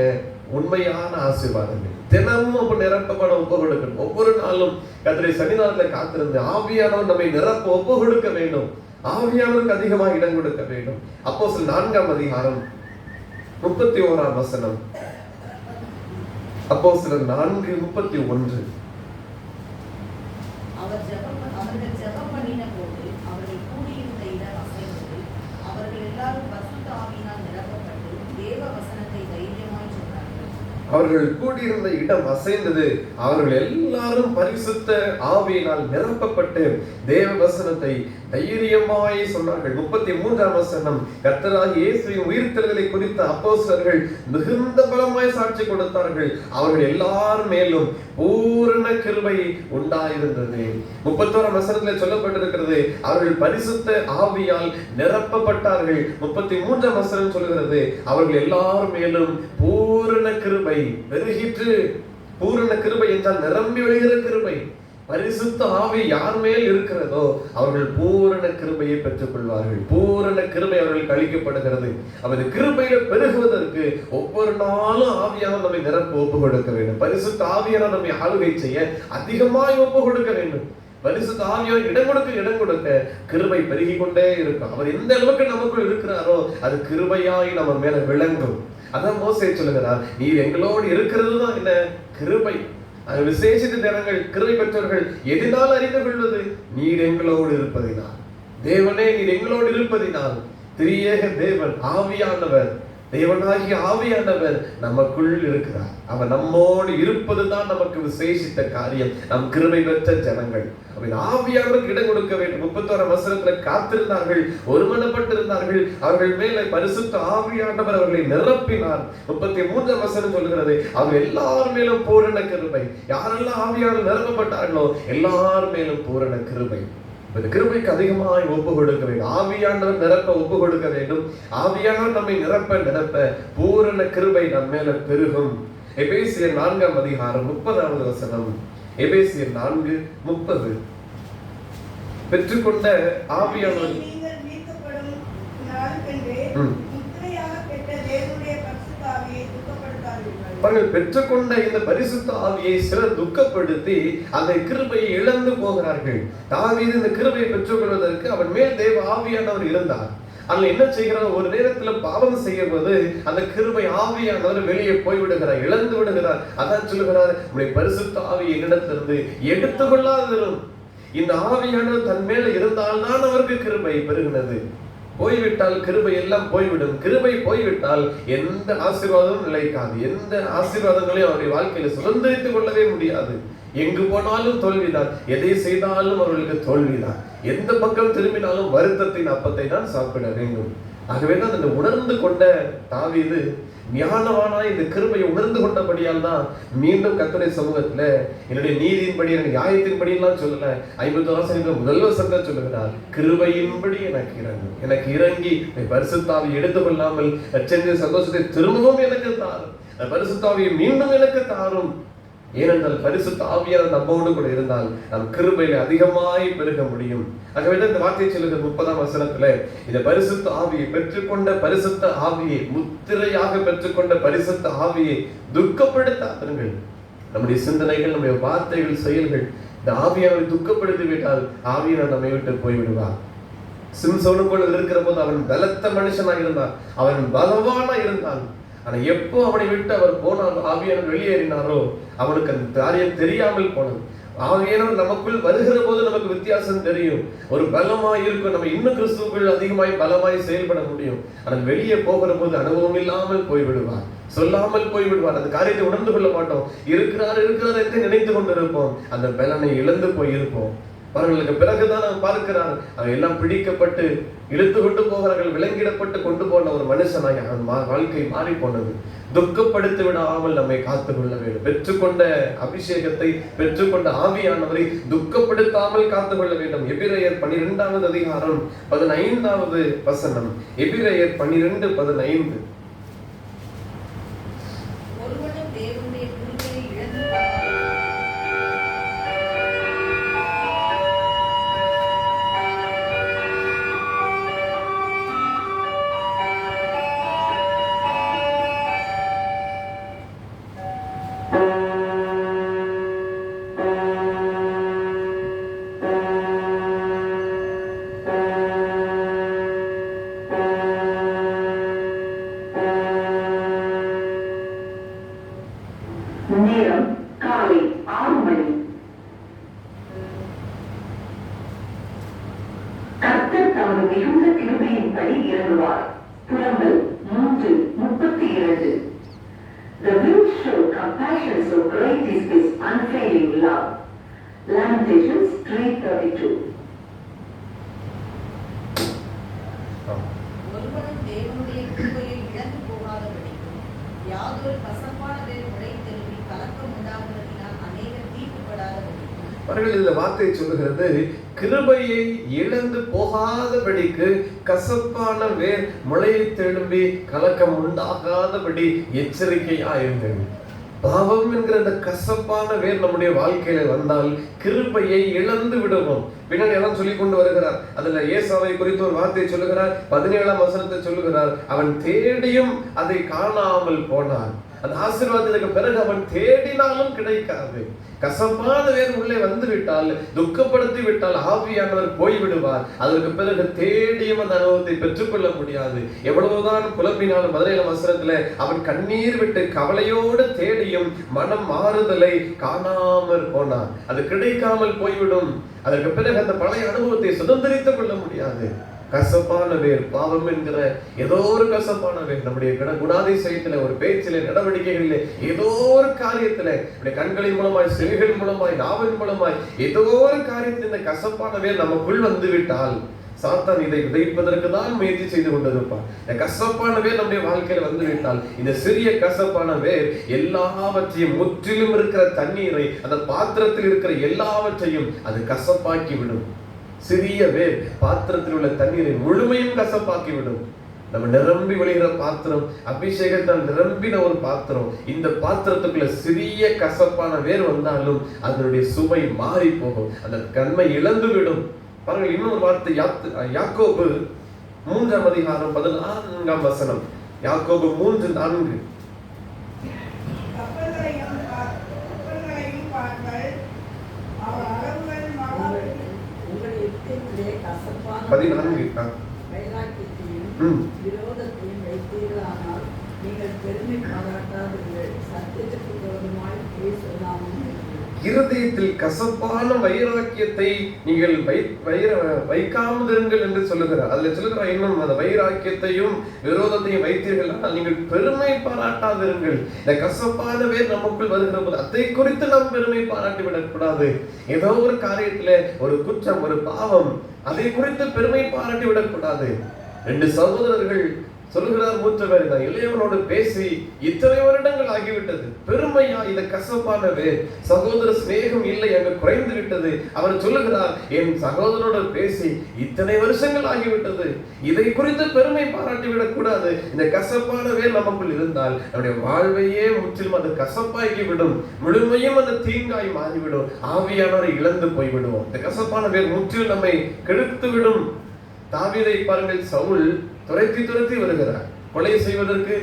உண்மையான ஆசீர்வாதங்கள். தினமும் அப்ப நிரப்பப்பட ஒப்பு கொடுக்கணும். ஒவ்வொரு நாளும் கர்த்தருடைய சன்னிதானத்தில் காத்திருந்து ஆவியானவர் நம்மை நிரப்ப ஒப்பு கொடுக்க வேண்டும். ஆவியானவருக்கு அதிகமாக இடம் கொடுக்க வேண்டும். அப்போஸ்தலர் 4ஆம் அதிகாரம் 31ஆம் வசனம். அப்போஸ்தலர் 4:31. அவர்கள் ஜெபம் பண்ணின போது அவர்கள் கூடியிருந்த இடம் அசைந்தது. அவர்கள் எல்லாரும் பரிசுத்த ஆவியினால் நிரப்பப்பட்டு தேவ வசனத்தை தைரியமாய் சொன்னார்கள். அவர்கள் கூடியிருந்த இடம் அசைந்தது. அவர்கள் எல்லாரும் பரிசுத்த ஆவியினால் நிரப்பப்பட்டு தேவ வசனத்தை தைரியமாய் சொன்னார்கள். 33ஆம் வசனம், கர்த்தராகிய இயேசுவின் உயிர்த்தெழுதலை குறித்த அப்போஸ்தலர்கள் மிகுந்த பலமாய் சாட்சி கொடுத்தார்கள். அவர்கள் எல்லார் மேலும் பூரண கிருபை உண்டாயிருந்தது. 31ஆம் வசனத்தில் சொல்லப்பட்டிருக்கிறது, அவர்கள் பரிசுத்த ஆவியால் நிரப்பப்பட்டார்கள். 33ஆம் வசனம் சொல்கிறது, அவர்கள் எல்லார் மேலும் பூரண கிருபை பெருகிற்று. பூரண கிருபை என்றால் நிரம்பி வழிகிற கிருபை. பரிசுத்த ஆவி யார் மேல் இருக்கிறதோ அவர்கள் பூரண கிருபையை பெற்றுக் கொள்வார்கள். பூரண கிருபை அவர்களுக்கு அளிக்கப்படுகிறது. அவரது கிருபையில பெருகுவதற்கு ஒவ்வொரு நாளும் ஆவியானவர் நம்மை நிரப்ப ஒப்பு கொடுக்க வேண்டும். பரிசுத்த ஆவியானவர் நம்மை ஆளுகை செய்ய அதிகமாய் ஒப்பு கொடுக்க வேண்டும். பரிசுத்த ஆவியானவர் இடம் கொடுக்க கிருபை பெருகி கொண்டே இருக்கும். அவர் எந்த அளவுக்கு நமக்குள் இருக்கிறாரோ அது கிருபையாய் நம்ம மேல விளங்கும். அதான் மோசே சொல்லுகிறார், நீர் எங்களோடு இருக்கிறது தான் என்ன கிருபை. அது விசேஷித்த ஜனங்கள் கிருபை பெற்றவர்கள் எதனால் அறிந்து கொள்வது? நீர் எங்களோடு இருப்பதினால். தேவனே, நீர் எங்களோடு இருப்பதினால். திரியேக தேவன் ஆவியானவர், தேவனாகிய ஆவியானவர் நமக்குள் இருக்கிறார். அவர் நம்மோடு இருப்பதுதான் நமக்கு விசேஷித்த காரியம். நம் கிருபை பெற்ற ஜனங்கள் ஆவியானவருக்கு இடம் கொடுக்க வேண்டும். 31ஆம் வசனத்துல காத்திருந்தார்கள், ஒருமனப்பட்டிருந்தார்கள். அவர்கள் மேலே பரிசுத்த ஆவியானவர் அவர்களை நிரப்பினார். 33ஆம் வசனம் சொல்கிறது, அவர் எல்லார் மேலும் பூரண கிருபை. யாரெல்லாம் ஆவியானவர் நிரப்பப்பட்டார்களோ எல்லார் மேலும் பூரண கிருபை. இந்த கிருபைக்கு அதிகமாய் ஒப்பு கொடுக்க வேண்டும். ஆவியானவர் நிரப்ப ஒப்பு கொடுக்க வேண்டும். ஆவியானவர் நம்மை நிரப்ப பூரண கிருபை நம் மேல பெருகும். எபேசியர் 4ஆம் அதிகாரம் 30வது வசனம். எபேசியர் 4:30. பெற்றுக்கொண்ட ஆவியானவர் பெற்றுக்கொண்ட இந்த பரிசுத்த ஆவியை சிலர் துக்கப்படுத்தி அந்த கிருபையை இழந்து போகிறார்கள். தாவீது இந்த கிருபையை பெற்றுக்கொள்வதற்கு அவன் மேல் தேவ ஆவியானவர் இருந்தார். அதுல என்ன செய்கிறார்? ஒரு நேரத்துல பாவம் செய்யும்போது அந்த கிருபை ஆவியானவர் வெளியே போய்விடுகிறார், இழந்து விடுகிறார். அதான் சொல்லுகிறார், உடைய பரிசுத்த ஆவி என்னிடத்திலிருந்து எடுத்துக்கொள்ளாதிரும். இந்த ஆவியானவர் தன் மேல இருந்தால்தான் அவருக்கு கிருபை பெருகினது. போய்விட்டால் கிருபை எல்லாம் போய்விடும். கிருபை போய்விட்டால் எந்த ஆசீர்வாதமும் நிலைக்காது. எந்த ஆசீர்வாதங்களையும் அவருடைய வாழ்க்கையில சுதந்திரித்துக் கொள்ளவே முடியாது. எங்கு போனாலும் தோல்விதான். எதை செய்தாலும் அவர்களுக்கு தோல்விதான். எந்த பக்கம் திரும்பினாலும் வருத்தத்தின் அப்பத்தை தான் சாப்பிட வேண்டும். ஆகவே தான் அந்த உணர்ந்து கொண்ட தாவீது ஞானவானாய் இந்த கிருபையை உணர்ந்து கொண்டபடியால் தான் மீண்டும் கர்த்தருடைய சமூகத்துல என்னுடைய நீதியின்படி, எனக்கு நியாயத்தின்படி எல்லாம் சொல்லல, 50 வாசகங்கள் முதல் வசனத்தை சொல்லுகிறார், கிருபையின்படி எனக்கு இறங்கி பரிசுத்தாவியை எடுத்துக்கொள்ளாமல் ரட்சணிய சந்தோஷத்தை திரும்பவும் எனக்கு தாரும், பரிசுத்தாவியை மீண்டும் எனக்கு தாரும். ஏனென்றால் பரிசுத்த ஆவியானவர் நம்மோடு கூட இருந்தால் நம் கிருபையில அதிகமாய் பெருக முடியும். ஆகவே இந்த வார்த்தை சொல்லுகிற 30ஆம் வசனத்துல இந்த பரிசுத்த ஆவியை பெற்றுக்கொண்ட பரிசுத்த ஆவியை, முத்திரையாக பெற்றுக்கொண்ட பரிசுத்த ஆவியை துக்கப்படுத்தாதீர்கள். நம்முடைய சிந்தனைகள், நம்முடைய வார்த்தைகள், செயல்கள் இந்த ஆவியானவரை துக்கப்படுத்தி விட்டால் ஆவியானவர் நம்மை விட்டு போய்விடுவார். சிம்சோனுக்குள் இருக்கிற போது அவன் பலத்த மனுஷனாக இருந்தான், அவன் பலவானா இருந்தான். ஆனா எப்போ அவனை விட்டு அவர் போனால், ஆவியானவர் வெளியேறினாரோ அவனுக்கு அந்த காரியம் தெரியாமல் போனது. ஆவியானவர் நமக்குள் வருகிற போது நமக்கு வித்தியாசம் தெரியும். ஒரு பலமாய் இருக்கும், நம்ம இன்னும் கிறிஸ்துவுக்குள் அதிகமாய் பலமாய் செயல்பட முடியும். ஆனால் வெளியே போகிற போது அனுபவம் இல்லாமல் போய்விடுவார், சொல்லாமல் போய்விடுவார். அந்த காரியத்தை உணர்ந்து கொள்ள மாட்டோம். இருக்கிறார் என்று நினைத்து கொண்டிருப்போம். அந்த பலனை இழந்து போயிருப்போம். அவர்களுக்கு பிறகுதான் நாம் பார்க்கிறார், அவன் எல்லாம் பிடிக்கப்பட்டு இழுத்து கொண்டு போகிறார்கள். விலங்கிடப்பட்டு கொண்டு போன ஒரு மனுஷனாய் அவன் வாழ்க்கை மாறி போனது. துக்கப்படுத்தி விடாமல் நம்மை காத்துக் கொள்ள வேண்டும். பெற்றுக்கொண்ட அபிஷேகத்தை, பெற்றுக்கொண்ட ஆவியானவரை துக்கப்படுத்தாமல் காத்துக் கொள்ள வேண்டும். எபிரெயர் 12ஆவது அதிகாரம் 15வது வசனம். எபிரெயர் 12:15. நேரம் காலை 6 மணி. கர்த்தர் தமது மிகுந்த கிருபையின்படி இறங்குவார். புலம்பல் 3:32. The will show compassion so great is his unfailing love. Lamentations 3:32. ஒருவனும் தேவனுடைய கிருபையை இழந்து போகாதபடிக்கும் யாதொரு கசப்பான வேர் முளைத்தெழும்பி கலக்கம் உண்டாகிறதினால் அநேகர் தீட்டுப்படாதபடிக்கும். அவர்கள் இந்த வார்த்தை சொல்லுகிறது, கிருபையை இழந்து போகாதபடிக்கு கசப்பான வேர் முளையை தெழும்பி கலக்கம் உண்டாகாதபடி எச்சரிக்கையாயிருங்கள். பாவம் என்கிற அந்த கசப்பான வேர் நம்முடைய வாழ்க்கையில வந்தால் கிருபையை இழந்து விடுவோம். பின்னாடி எல்லாம் சொல்லி கொண்டு வருகிறார். அதுல ஏசாவை குறித்து ஒரு வார்த்தையை சொல்லுகிறார். 17ஆம் வசனத்தை சொல்லுகிறார், அவன் தேடியும் அதை காணாமல் போனான். அந்த ஆசீர்வாதத்துக்கு பிறகு அவன் தேடினாலும் கிடைக்காது. கசப்பான வேர் உள்ளே வந்து விட்டால், துக்கப்படுத்தி விட்டால் ஆவியானவர் போய்விடுவார். அதற்கு பிறகு தேடியும் அந்த அனுபவத்தை பெற்றுக்கொள்ள முடியாது. எவ்வளவுதான் புலம்பினாலும் 17ஆம் வசனத்துல அவன் கண்ணீர் விட்டு கவலையோடு தேடியும் மனம் மாறுதலை காணாமல் போனான். அது கிடைக்காமல் போய்விடும். அதற்கு பிறகு அந்த பழைய அனுபவத்தை சுதந்திரித்துக் கொள்ள முடியாது. கசப்பான வேர், பாவம் என்கிற ஏதோ ஒரு கசப்பான வேர் நம்முடைய குணாதிசயத்துல, ஒரு பேச்சில, நடவடிக்கைகளிலே, ஏதோ ஒரு காரியத்துல, கண்களின் மூலமாய், செவிகள் மூலமாய், நாவின் மூலமாய், ஏதோ ஒரு காரியத்தில் இந்த கசப்பான வேர் நமக்குள் வந்து விட்டால் சாத்தான் இதை விதைப்பதற்கு தான் முயற்சி செய்து கொண்டிருப்பான். இந்த கசப்பான வேர் நம்முடைய வாழ்க்கையில வந்து விட்டால், இந்த சிறிய கசப்பான வேர் எல்லாவற்றையும், முற்றிலும் இருக்கிற தண்ணீரை, அந்த பாத்திரத்தில் இருக்கிற எல்லாவற்றையும் அது கசப்பாக்கி விடும். சிறிய வேர் பாத்திரத்தில் உள்ள தண்ணீரை முழுமையும் கசப்பாக்கி விடும். நம்ம நிரம்பி வழிகிற பாத்திரம், அபிஷேகத்தால் நிரம்பின ஒரு பாத்திரம், இந்த பாத்திரத்துக்குள்ள சிறிய கசப்பான வேர் வந்தாலும் அதனுடைய சுவை மாறி போகும், அந்த தன்மை இழந்து விடும். பாருங்கள், இன்னொரு வார்த்தை யாக்கோபு 3ஆம் அதிகாரம் 14ஆம் வசனம். யாக்கோபு 3:4. விரோதத்தையும் வைத்தீர்களானால் நீங்கள் பெருமை பாராட்டாதீர்கள். சத்தியத்துக்கு விரோதமாய் பொய் சொல்லாமல் இருதயத்தில் கசப்பான வைராக்கியத்தை நீங்கள் வைக்காமதிருங்கள் என்று சொல்லுகிறார். அதுல சொல்லுகிறார், இன்னும் அந்த வைராக்கியத்தையும் விரோதத்தையும் வைத்தீர்கள், நீங்கள் பெருமை பாராட்டாதிருங்கள். இந்த கசப்பான வேர் நமக்குள் வருகிற போது அதை குறித்து நாம் பெருமை பாராட்டி விடக்கூடாது. ஏதோ ஒரு காரியத்துல ஒரு குற்றம், ஒரு பாவம், அதை குறித்து பெருமை பாராட்டி விடக்கூடாது. 2 சகோதரர்கள் சொல்லுகிறார், மூத்தவர் தான் இளையவனோடு பேசி இத்தனை வருடங்கள் ஆகிவிட்டது, பெருமையா இந்த கசப்பான வேர், சகோதர சிநேகம் இல்லை, அங்கு குறைந்து விட்டது. அவர் சொல்லுகிறார், என் சகோதரனோடு பேசி இத்தனை வருஷங்கள் ஆகிவிட்டது, இதை குறித்து பெருமை பாராட்டி விடக்கூடாது. இந்த கசப்பான வேர் நமக்குள் இருந்தால் நம்முடைய வாழ்வையே முற்றிலும் அது கசப்பாக்கி விடும், முழுமையும் அந்த தீங்காய் மாறிவிடும், ஆவியானவரை இழந்து போய்விடுவோம். இந்த கசப்பான வேர் முற்றிலும் நம்மை கெடுத்து விடும். தாவீதை பாருங்கள், சவுல் துரத்தி வருகிறார், கொலை செய்வதற்கு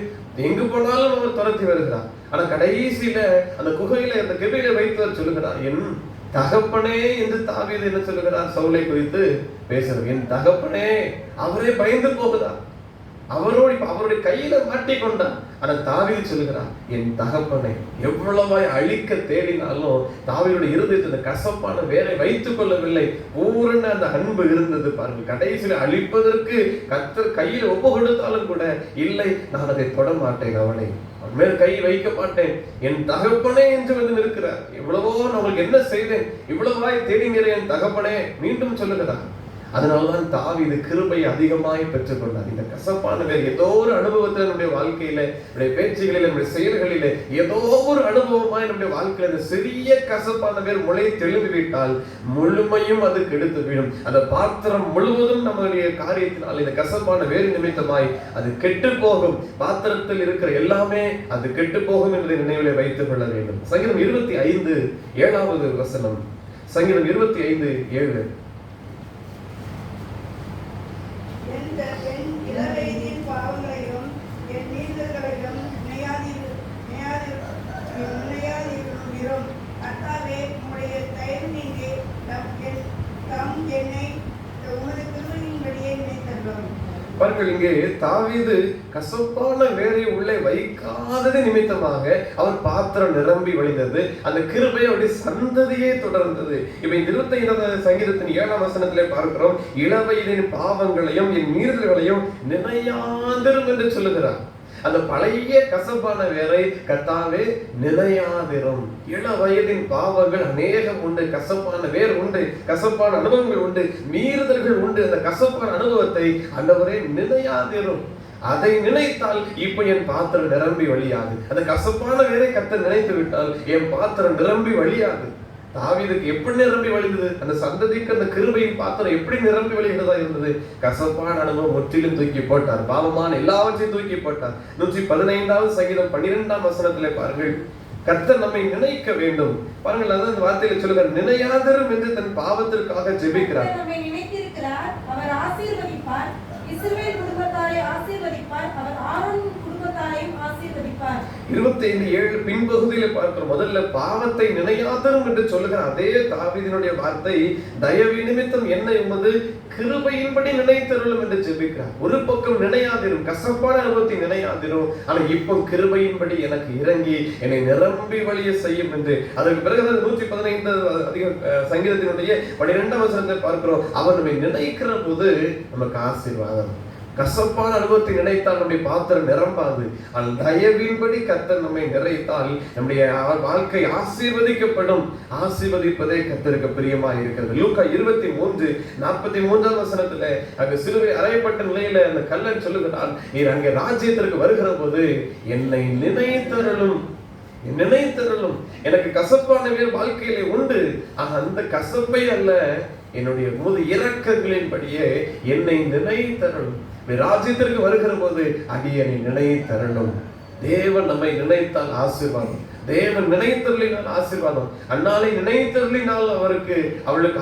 எங்கு போனாலும் அவர் துரத்தி வருகிறார். ஆனா கடைசியில அந்த குகையில, அந்த கெபியில வைத்தவர் சொல்லுகிறார், என் தகப்பனே என்று தாவீது என்ன சொல்லுகிறார், சவுலை குறித்து பேசுறார், என் தகப்பனே. அவரே பயந்து போகிறார், அவருடைய கையில மாட்டிக்கொண்டார். ஆனா தாவீது சொல்லுகிறார், என் தகப்பனை. எவ்வளவாய் அழிக்க தேடினாலும் தாவீதுடைய இருதயத்தில் கசப்பான வேரை வைத்துக் கொள்ளவில்லை, பூரண அந்த அன்பு இருந்தது. பாருங்கள், கடைசியில் அழிப்பதற்கு கர்த்தர் கையில் ஒப்பு கொடுத்தாலும் கூட, இல்லை, நான் அதை தொட மாட்டேன், அவனை மேல் கை வைக்க மாட்டேன், என் தகப்பனே என்று வந்து நிற்கிறார். எவ்வளவோ நான் உங்களுக்கு என்ன செய்தேன், இவ்வளவாய் தேடிங்கிற என் தகப்பனே மீண்டும் சொல்லுகிறார். அதனால்தான் தாவீது கிருபையை அதிகமாய் பெற்றுக்கொண்டார். இந்த கசப்பான வேர் ஏதோ ஒரு அனுபவத்தில் நம்முடைய வாழ்க்கையில, நம்முடைய பேச்சுகளில, நம்முடைய செயல்களில, ஏதோ ஒரு அனுபவமாய் நம்முடைய வாழ்க்கையில இந்த சிறிய கசப்பான வேர் முளை தெளிவிட்டால் முழுமையும் அது கெடுத்து விடும். அந்த பாத்திரம் முழுவதும் நம்முடைய காரியத்தினால் இந்த கசப்பான வேறு நிமித்தமாய் அது கெட்டு போகும். பாத்திரத்தில் இருக்கிற எல்லாமே அது கெட்டு போகும் என்பதை நினைவிலே வைத்துக் கொள்ள வேண்டும். சங்கீதம் 25:7 வசனம். சங்கீதம் 25:7. இளவயதின் பாவங்களையும் என் நீந்தல்களையும் நினையாதிரும். கர்த்தாவே, உம்முடைய தயவு நீங்கி என்னை உமது கிருபையின்படியே நினைத்தருளும். பாருங்கள், இங்கே தாவீது கசப்பான வேரை உள்ளே வைக்காதது நிமித்தமாக அவர் பாத்திரம் நிரம்பி வழிந்தது. அந்த கிருபை அவருடைய சந்ததியே தொடர்ந்தது. இப்ப 25ஆம் சங்கீதத்தின் 7ஆம் வசனத்திலே பார்க்கிறோம், இளவயதின் பாவங்களையும் என் மீறல்களையும் நினையாதிரும் என்று சொல்லுகிறார். அந்த பழைய கசப்பான வேரை கர்த்தாவே நினையாதிரும். இள வயதின் பாவங்கள் அநேகம் உண்டு, கசப்பான வேர் உண்டு, கசப்பான அனுபவங்கள் உண்டு, மீறுதல்கள் உண்டு. அந்த கசப்பான அனுபவத்தை ஆண்டவரே நினையாதிரும். அதை நினைத்தால் இப்ப என் பாத்திரம் நிரம்பி வழியாது. அந்த கசப்பான வேரை கர்த்தர் நினைத்து விட்டால் என் பாத்திரம் நிரம்பி வழியாது. தாவீதுக்கு எப்படி நிரம்பி வழிந்தது? அந்த சந்ததிக்கு அந்த கிருபையின் பாத்திரம் எப்படி நிரம்பி வழிகிறதா இருந்தது? கசப்பான அனுபவம் முற்றிலும் தூக்கி போட்டார், பாவமான எல்லாவற்றையும் தூக்கி போட்டார். 115வது சங்கீதம் 12ஆம் வசனத்திலே பாருங்கள், கர்த்தர் நம்மை நினைக்க வேண்டும். பாருங்கள், அதான் அந்த வார்த்தையில சொல்லுகிறார், நினையாதிரும் என்று தன் பாவத்திற்காக ஜெபிக்கிறார். நம்மை நினைத்திருக்கிறார், அவர் ஆசீர்வதிப்பார். இஸ்ரவேல் குடும்பத்தாரை ஆசீர்வதிப்பார், அவர் ஆரோன் குடும்பத்தாரையும் ஆசீர்வதிப்பார். 25:7 பின்பகுதியில பார்க்கிறோம். முதல்ல பாவத்தை நினையாதிரும் என்று சொல்லுகிற அதே தாவீதினுடைய வார்த்தை, தயவு நிமித்தம் என்னை உமது கிருபையின்படி நினைத்தருளும் என்று ஜெபிக்கிறார். ஒரு பக்கம் நினையாதிரும், கசப்பான அனுபவத்தை நினையாதிரும், ஆனா இப்போ கிருபையின்படி எனக்கு இறங்கி என்னை நிரம்பி வழிய செய்யும் என்று. அதற்கு பிறகு 115 சங்கீதத்தினுடைய 12ஆம் வசனத்தை பார்க்கிறோம். அவர் நம்மை நினைக்கிற போது நமக்கு ஆசீர்வாதம். கசப்பான அனுபவத்தை நினைத்தால் நம்முடைய பாத்திரம் நிரம்பாது. ஆனால் தயவின்படி கர்த்தர் நம்மை நிறைத்தால் நம்முடைய வாழ்க்கை ஆசீர்வதிக்கப்படும். ஆசீர்வதிப்பதே கர்த்தருக்கு பிரியமா இருக்கிறது. லூக்கா 23:43 வசனத்துல அங்கு சிலுவை அறையப்பட்ட நிலையில அந்த கல்லன் சொல்லுகிறான், நீர் அங்கே ராஜ்யத்திற்கு வருகிற போது என்னை நினைத்தருளும், நினைத்தருளும். எனக்கு கசப்பான வேர் வாழ்க்கையிலே உண்டு, அந்த கசப்பை அல்ல, என்னுடைய முது இரக்கங்களின்படியே என்னை நினைத்தருளும். ராஜ்யத்திற்கு வருகிற போது அடியனை நினைத்தருளும். தேவன் நம்மை நினைத்தால் ஆசீர்வாதம், தேவன் நினைத்தருளினால் ஆசீர்வாதம். அன்னாலை நினைத்தருளினால் அவளுக்கு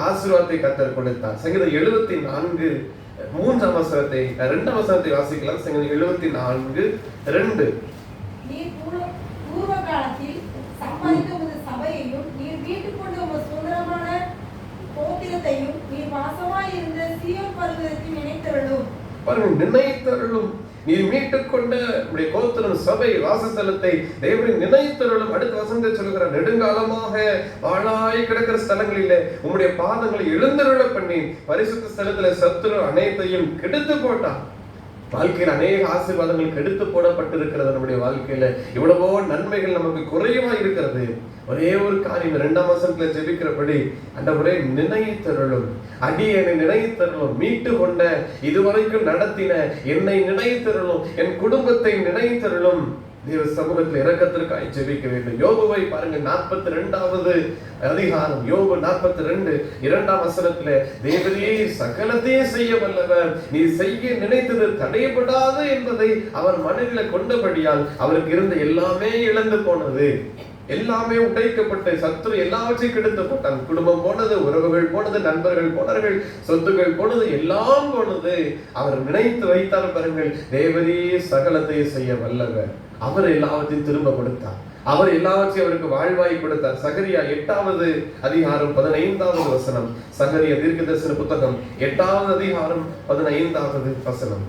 ஆசீர்வாதத்தை கர்த்தர் கொடுத்தார். சங்கீதம் 74 3ஆம் வசனத்தை 2ஆம் வசனத்தை வாசிக்கலாம். சங்கீதம் 74:2. நீர் பூர்வ காலத்தில் சம்பாதித்த உமது சபையையும் நீர் மீட்டுக் கொண்ட உமது சுதந்திரமான கோத்திரத்தையும் நீர் வாசமாய் இருந்த சீயோன் பர்வதத்தை நினைத்தருளும். பாருங்க, நினைத்தருளும். நீர் மீட்டுக் கொண்ட நம்முடைய கோத்திரம், சபை, வாசஸ்தலத்தை தேவனை நினைத்தருளும். அடுத்த வசனத்தை சொல்லுகிறார், நெடுங்காலமாக வாழாய் கிடக்கிற ஸ்தலங்களிலே உம்முடைய பாதங்களை எழுந்தருள பண்ணி பரிசுத்த ஸ்தலத்துல சத்துரு அனைத்தையும் கெடுத்து போட்டான். வாழ்க்கையில் அநேக ஆசீர்வாதங்கள் கெடுத்து போடப்பட்டிருக்கிறது. நம்முடைய வாழ்க்கையில எவ்வளவோ நன்மைகள் நமக்கு குறைவா இருக்கிறது. ஒரே ஒரு காரியம் 2ஆம் வசனத்துல ஜெபிக்கிறபடி, ஆண்டவரே நினைத்தருளும், அடியனை நினைத்தருளும், மீட்டு கொண்ட இதுவரைக்கும் நடத்தின என்னை நினைத்தருளும், என் குடும்பத்தை நினைத்தருளும். தேவ சமூகத்தில் இரக்கத்திற்காக ஜெபிக்க வேண்டும். யோபுவை பாருங்க, 42வது அதிகாரம், யோபு 42 2ஆம் வசனத்துல, தேவனே சகலத்தையே செய்ய வல்லவர், நீ செய்ய நினைத்தது தடைபடாது என்பதை அவர் மனதில கொண்டபடியால் அவருக்கு இருந்த எல்லாமே இழந்து போனது, எல்லாமே உடைக்கப்பட்டு சத்துரு எல்லாவற்றையும் கெடுத்து போட்டான். குடும்பம் போனது, உறவுகள் போனது, நண்பர்கள் போனார்கள், சொத்துக்கள் போனது, எல்லாம் போனது. அவர் நினைத்து வைத்தால் பாருங்கள், தேவரே சகலத்தை செய்ய வல்லவர். அவர் எல்லாவற்றையும் திரும்ப கொடுத்தார், அவர் எல்லாவற்றையும் அவருக்கு வாழ்வாய் கொடுத்தார். சகரியா 8வது அதிகாரம் 15வது வசனம். சகரியா தீர்க்கதரிசன புத்தகம் 8வது அதிகாரம் 15வது வசனம்.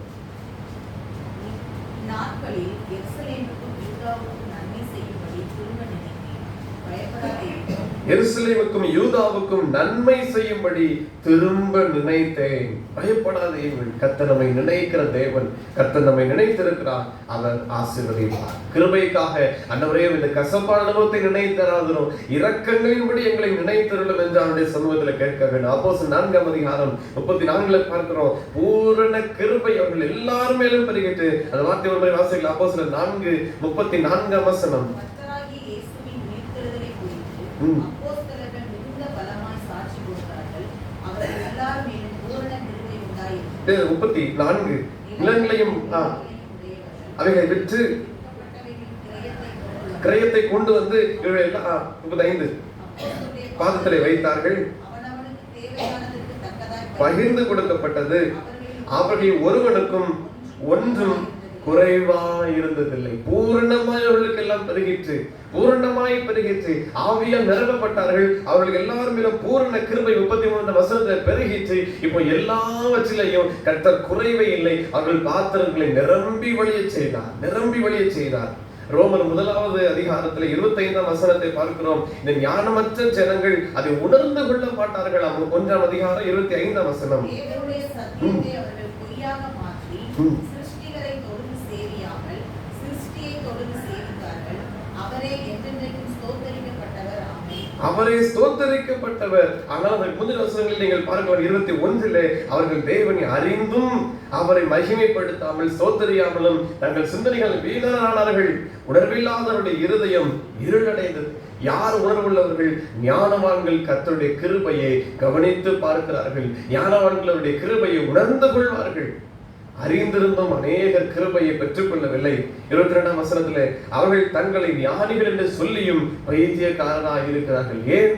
நாட்களில் எருசலேமுக்கும் யூதாவுக்கும் நன்மை செய்யும்படி திரும்ப நினைத்தேன், பயப்படாதே. எருசலேமுக்கும் யூதாவுக்கும் நன்மை செய்யும்படி திரும்ப நினைத்தேன், பயப்படாதீர்கள். கர்த்தர் நம்மை நினைக்கிற தேவன், கர்த்தர் நம்மை நினைத்திருக்கிறார், அவர் ஆசீர்வதிப்பார். கிருபைக்காக ஆண்டவரே இந்த கசப்பான அனுபவத்தை நினைத்தராதரும், இரக்கங்களின்படி எங்களை நினைத்தருளும் என்று அவருடைய சமூகத்தில் கேட்க வேண்டும். அப்போஸ்தலர் 4ஆம் அதிகாரம் 34 பார்க்கிறோம், பூரண கிருபை அவர்கள் எல்லாரும் மேலும் பெருகிட்டு. அந்த வார்த்தை ஒரு முறை வாசிக்கலாம். அப்போஸ்தலர் 4:34 வசனம். அப்போஸ்தலர்கள் மிகுந்த பலமாய் சாட்சி கொடுத்தார்கள், அவர்கள் எல்லார் மேலும் பூரண கிருபை உண்டாயிற்று. 34 நிலங்களையும் அவைகளை விற்று கிரயத்தை கொண்டு வந்து 35 பாதத்திலே வைத்தார்கள், பகிர்ந்து கொடுக்கப்பட்டது, அவர்களில் ஒருவனுக்கும் ஒன்றும் குறைவா இருந்ததில்லை. பூரணமாய் அவர்களுக்கு எல்லாம் பெருகிற்று, பூரணமாய் பெருகிற்று. ஆவியால் நிரப்பப்பட்டார்கள், அவர்களுக்கு எல்லாரும் மேலும் பூரண கிருபை 33 வசனத்துல பெருகிற்று. இப்போ எல்லாவற்றிலையும் கர்த்தர் குறைவே இல்லை. அவர்கள் பாத்திரங்களை நிரம்பி வழிய செய்தார், நிரம்பி வழிய செய்தார். ரோமர் 1வது அதிகாரத்துல 25ஆம் வசனத்தை பார்க்கிறோம். இந்த ஞானமற்ற ஜனங்கள் அதை உணர்ந்து கொள்ள மாட்டார்கள். 1ஆம் அதிகாரம் 25ஆம் வசனம். அவரே ஸ்தோத்தரிக்கப்பட்டவர். ஆனால் அதற்கு முந்தின வசனங்களில் நீங்கள் பார்க்கலாம் 21 அவர்கள் தேவனை அறிந்தும் அவரை மகிமைப்படுத்தாமல் ஸ்தோத்தரியாமலும் தங்கள் சிந்தனைகள் வீணரானார்கள். உணர்வில்லாதவருடைய இருதயம் இருளடைந்தது. யார் உணர்வுள்ளவர்கள்? ஞானவான்கள் கர்த்தருடைய கிருபையை கவனித்து பார்க்கிறார்கள். ஞானவான்களுடைய கிருபையை உணர்ந்து கொள்வார்கள். அறிந்திருந்தும் அநேகர் கிருபையை பெற்றுக் கொள்ளவில்லை. 22ஆம் வசனத்திலே அவர்கள் தங்களை ஞானிகள் என்று சொல்லியும் பைத்தியக்காரராக இருக்கிறார்கள். ஏன்?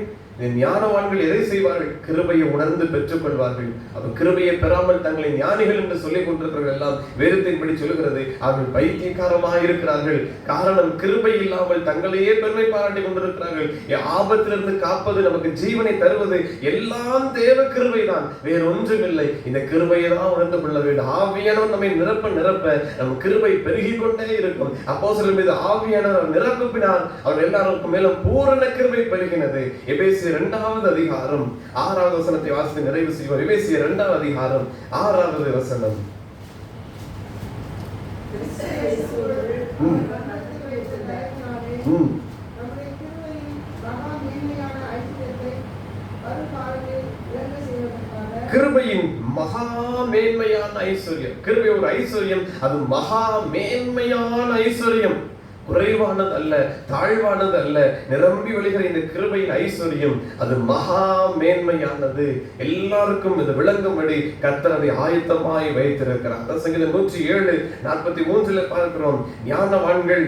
ஞானவான்கள் எதை செய்வார்கள்? கிருபையை உணர்ந்து பெற்றுக் கொள்வார்கள். அவர் கிருபையை பெறாமல் தங்களை ஞானிகள் என்று சொல்லிக் கொண்டிருக்கிறவர்கள் எல்லாம் வேதத்தின்படி சொல்லுகிறது அவர்கள் பைத்தியக்காரமாக இருக்கிறார்கள். காரணம், கிருபை இல்லாமல் தங்களையே பெருமை பாராட்டி கொண்டிருக்கிறார்கள். ஆபத்திலிருந்து காப்பது, நமக்கு ஜீவனை தருவது எல்லாம் தேவ கிருபை தான், வேற ஒன்றுமில்லை. இந்த கிருபையை தான் உணர்ந்து கொள்ள வேண்டும். ஆவியானவர் நம்மை நிரப்ப நிரப்ப நம் கிருபை பெருகி கொண்டே இருக்கும். அப்போஸ்தலர் மீது ஆவியானவர் நிரப்பினார். அவர் எல்லாருக்கும் மேலும் பூரண கிருபை பெருகினது. எபேசியர் 2வது அதிகாரம் 6வது வசனத்தை வாசித்து நிறைவு செய்வோம். எபேசியர் 2வது அதிகாரம் 6வது வசனம். கிருபையின் மகா மேன்மையான ஐஸ்வர்யம். கிருபை ஒரு ஐஸ்வர்யம், அது மகா மேன்மையான ஐஸ்வர்யம். குறைவானது அல்ல, தாழ்வானது அல்ல. நிரம்பி வழிகிற இந்த கிருபையின் ஐஸ்வர்யம் அது மகா மேன்மையானது. எல்லாருக்கும் இது விளங்கும்படி கர்த்தர் அதை ஆயத்தமாய் வைத்திருக்கிறார். சங்கீதம் 107:43 பார்க்கிறோம். ஞானவான்கள்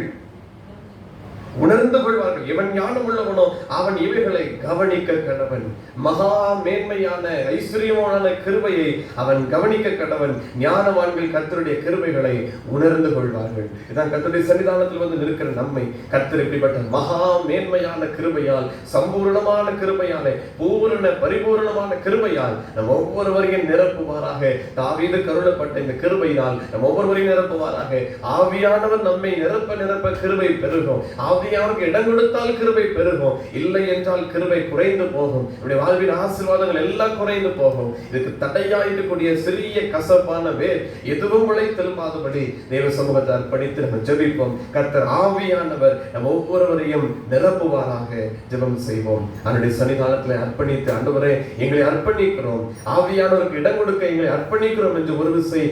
உணர்ந்து கொள்வார்கள். எவன் ஞானம் உள்ளவனோ அவன் இவைகளை கவனிக்க கடவன். மகா மேன்மையான ஐஸ்வர்யமான கிருபையை அவன் கவனிக்க கடவன். ஞானவான்கள் கர்த்தருடைய கிருபைகளை உணர்ந்து கொள்வார்கள். இதான் கர்த்தருடைய சன்னிதானத்தில் வந்து நிற்கிற நம்மை கர்த்தர் இப்படிப்பட்ட மகா மேன்மையான கிருபையால், சம்பூர்ணமான கிருபையாலே, பூரண பரிபூர்ணமான கிருபையால் நம் ஒவ்வொருவரையும் நிரப்புவாராக. தாவீது கருளப்பட்ட இந்த கிருபையினால் நம் ஒவ்வொருவரையும் நிரப்புவாராக. ஆவியானவர் நம்மை நிரப்ப நிரப்ப கிருபை பெருகும். ஆவியானவருக்கு இடம் கொடுத்தால் கிருபை பெருகும், இல்லை என்றால் கிருபை குறைந்து போகும். நம்முடைய வாழ்வின் ஆசீர்வாதங்கள் எல்லாம் குறைந்து போகும். இதுக்கு தடையாயிருக்கக்கூடிய சிறிய கசப்பான வேர் எதுவும் உழை திரும்பாதபடி தேவ சமூகத்தை அர்ப்பணித்து நம்ம ஜெபிப்போம். கர்த்தர் ஆவியானவர் நம்ம ஒவ்வொருவரையும் நிரப்புவாராக. ஜெபம் செய்வோம். அவருடைய சன்னிதானத்தில் அர்ப்பணித்து, ஆண்டவரே எங்களை அர்ப்பணிக்கிறோம், ஆவியானவருக்கு இடம் கொடுக்க எங்களை அர்ப்பணிக்கிறோம் என்று ஒரு விசை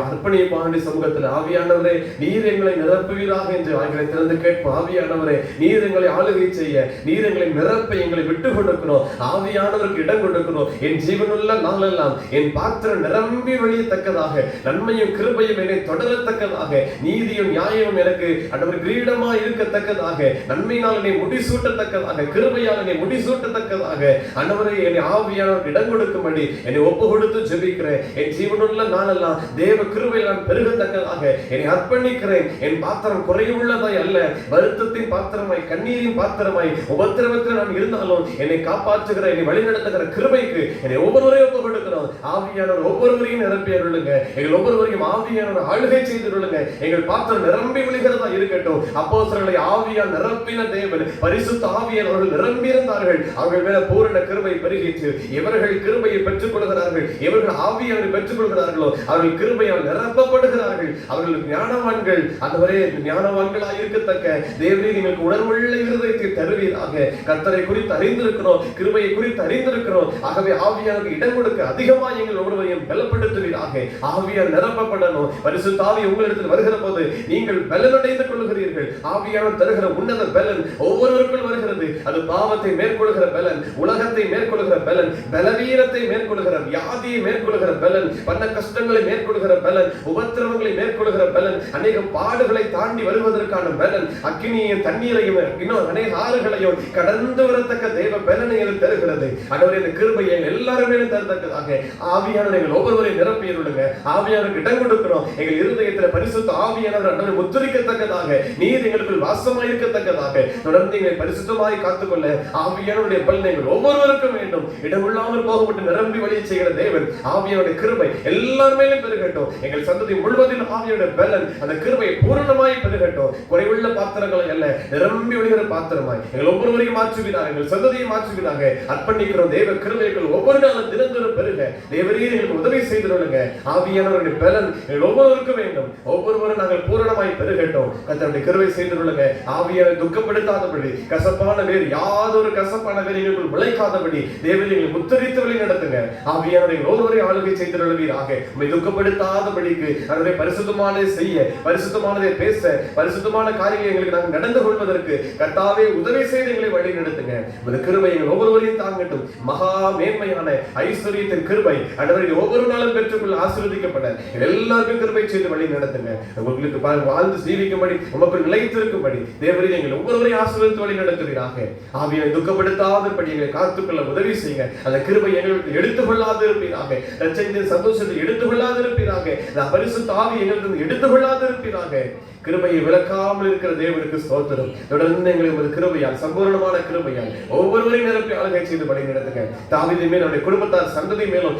அர்ப்பணிப்பாண்டி சமூகத்தில் ஆவியானவரே நீர் எங்களை நிரப்புவீராக என்று வாய்களை திறந்து கேட்போம். ஆவியானவரே நீர் எங்களை ஆளுகை செய்ய, நீர் எங்களை நிரப்ப எங்களை விட்டு கொடுக்கணும். ஆவியானவருக்கு இடம் கொடுக்கணும். என் ஜீவனுள்ள நாளெல்லாம் என் பாத்திரம் நிரம்பி வழியத்தக்கதாக, நன்மையும் கிருபையும் என்னை தொடரத்தக்கதாக, நீதியும் நியாயமும் எனக்கு ஆண்டவர் கிரீடமா இருக்கத்தக்கதாக, நன்மையினால் என்னை முடிசூட்டத்தக்கதாக, கிருபையால் என்னை முடிசூட்டத்தக்கதாக ஆண்டவரே என்னை ஆவியானவருக்கு இடம் கொடுக்கும்படி என்னை ஒப்பு கொடுத்து ஜெபிக்கிறேன். என் ஜீவனுள்ள நாளெல்லாம் தேவ கிருபையில் நான் பெருகத்தக்கதாக என்னை அர்ப்பணிக்கிறேன். என் பாத்திரம் குறைவுள்ளதாய் அல்ல, வருத்தத்தின் பாத்திரமாய், கண்ணீரின் பாத்திரமாய், உபத்திரவத்தில் நான் இருந்தாலும் என்னை காப்பாற்றுகிற, என்னை வழிநடத்துகிற கிருபைக்கு என்னை ஒவ்வொருவரையும் ஒப்பு கொடுக்கிறோம். ஆவியானவர் ஒவ்வொருவரையும் நிரப்பி அருளுங்க. எங்கள் ஒவ்வொருவரையும் ஆவியானவர் ஆளுகை செய்து அருளுங்க. எங்கள் பாத்திரம் நிரம்பி விழுகிறதா இருக்கட்டும். அப்போஸ்தலர்களை ஆவியால் நிரப்பின தேவன், பரிசுத்த ஆவியானவர்கள் நிரம்பி இருந்தார்கள். அவர்கள் மேல பூரண கிருபை பெருகிற்று. எவர்கள் கிருபையை பெற்றுக் கொள்கிறார்கள், எவர்கள் ஆவியானவரை பெற்றுக் கொள்கிறார்களோ அவர்கள் கிருபையால் நிரப்பப்படுகிறார்கள். அவர்கள் ஞானவான்கள். அதுவரை ஞானவான்களாக இருக்கத்தக்க தேவனே எங்களுக்கு உணர்வுள்ள இருதயத்தை தருவீராக. கர்த்தரை குறித்து அறிந்திருக்கிறோம், கிருபையை குறித்து அறிந்திருக்கிறோம். ஆகவே ஆவியானவருக்கு இடம் கொடுக்க அதிகமாக எங்கள் ஒவ்வொருவரையும் பலப்படுத்துவீராக. ஆவியால் நிரப்பப்படணும். பரிசுத்த ஆவி உங்களிடத்தில் வருகிற போது நீங்கள் பலனடைந்து கொள்கிறீர்கள். ஆவியானவர் தருகிற உன்னத பலன் ஒவ்வொருவருக்குள் வருகிறது. அது பாவத்தை மேற்கொள்கிற பலன், உலகத்தை மேற்கொள்கிற பலன், பலவீனத்தை மேற்கொள்கிற, வியாதியை மேற்கொள்கிற பலன், பல கஷ்டங்களை மேற்கொள்கிற பலன், உபத்திரவங்களை மேற்கொள்கிற பலன், அநேக பாடுகளை தாண்டி வருவதற்கான பலன், அக்கினியையும் தண்ணீரையும் இன்னும் அநேக ஆறுகளையும் கடந்து வரத்தக்க தேவ பலனை தருகிறது. ஆண்டவரே இந்த கிருபையை எல்லாருமே தரத்தக்கதாக ஆவியானவர் எங்கள் ஒவ்வொருவரையும் நிரப்பியிருங்க. ஆவியானவருக்கு இடம் கொடுக்கிறோம். எங்கள் இருதயத்தில் பரிசுத்த ஆவியானவர் ஆண்டவரை முத்திரிக்கத்தக்கதாக, நீர் எங்களுக்குள் வாசமாயிருக்கத்தக்கதாக தொடர்ந்து எங்களை பரிசுத்தமாய் காத்துக்கொள்ள ஆவியானவருடைய பலன் எங்கள் ஒவ்வொருவருக்கும் வேண்டும். இடமில்லாமல் போகப்பட்டு நிரம்பி வழியை செய்கிற தேவன் ஆவியானுடைய கிருபை எல்லாருமே பெருகட்டும். எங்கள் சந்ததி முழுவதிலும் ஆவியானுடைய பலன், அந்த கிருபை பூரணமாய் பெருகட்டும். குறைவுள்ள பாத்திரங்களை அல்ல, நிரம்பி ஒழுகிற பாத்திரமாய் எங்கள் ஒவ்வொருவரையும் மாற்றுவீராக, எங்கள் சந்ததியை மாற்றுவீராக. அர்ப்பணிக்கிறோம். தேவ கிருபைகள் ஒவ்வொரு நாளும் தினந்தோறும் பெருக தேவரீர் எங்களுக்கு உதவி செய்திருங்க. ஆவியானவருடைய பலன் எங்கள் ஒவ்வொருவருக்கும் வேண்டும். ஒவ்வொருவரும் நாங்கள் பூரணமாய் பெருகட்டும். கர்த்தருடைய கிருபை செய்திருங்க. ஆவியானவரை துக்கப்படாதபடி, கசப்பான வேறு யாதொரு கசப்பான வேறு எங்களுக்குள் விளைக்காதபடி தேவரீர் எங்களை முத்தரித்து வழி நடத்துங்க. ஆவியானவரை ஒவ்வொருவரை ஆளுகை செய்திருவீராக. உம்மை துக்கப்படாதபடிக்கு அவருடைய பரிசுத்தமானதை செய்ய, பரிசுத்தமானதை பேச, பரிசுத்தமான காரியங்களை எங்களுக்கு நாங்கள் நடந்து கொள்வதற்கு கர்த்தாவே உதவி செய்து எங்களை வழி நடத்துங்க. உமது கிருபை எங்கள் ஒவ்வொருவரையும் தாங்கட்டும். மகா மேன்மையான ஐஸ்வரியத்தின் கிருபை ஆண்டவரே ஒவ்வொரு நாளும் பெற்றுக்கொள்ள ஆசீர்வதிக்கப்பட எல்லாருக்கும் கிருபை செய்து வழி நடத்துங்க. உங்களுக்கு வாழ்ந்து ஜீவிக்கும்படி, உமக்கு நிலைத்திருக்கும்படி தேவரீர் எங்கள் ஒவ்வொருவரையும் ஆசீர்வதித்து வழி நடத்துவீராக. ஆவியை துக்கப்படாதபடி எங்களை காத்துக்கொள்ள உதவி செய்யுங்க. அந்த கிருபை எங்களுக்கு எடுத்துக்கொள்ளாது இருப்பீராக. ரட்சகத்தின் சந்தோஷத்தை எடுத்துக்கொள்ளாது இருப்பீராக. பரிசுத்த ஆவி எங்களுக்கு எடுத்துக்கொள்ளாது இருப்பீராக. கிருபையை விளக்காமல் இருக்கிற தேவனுக்கு ஸ்தோத்திரம். தொடர்ந்து எங்களுக்கு கிருபையால், சம்பூர்ணமான கிருபையால் ஒவ்வொருவரையும் நிரப்பி ஆளுகை செய்து வழி நடத்துங்க. தாவீதின் மேல், அவருடைய குடும்பத்தார் சந்ததி மேலும்,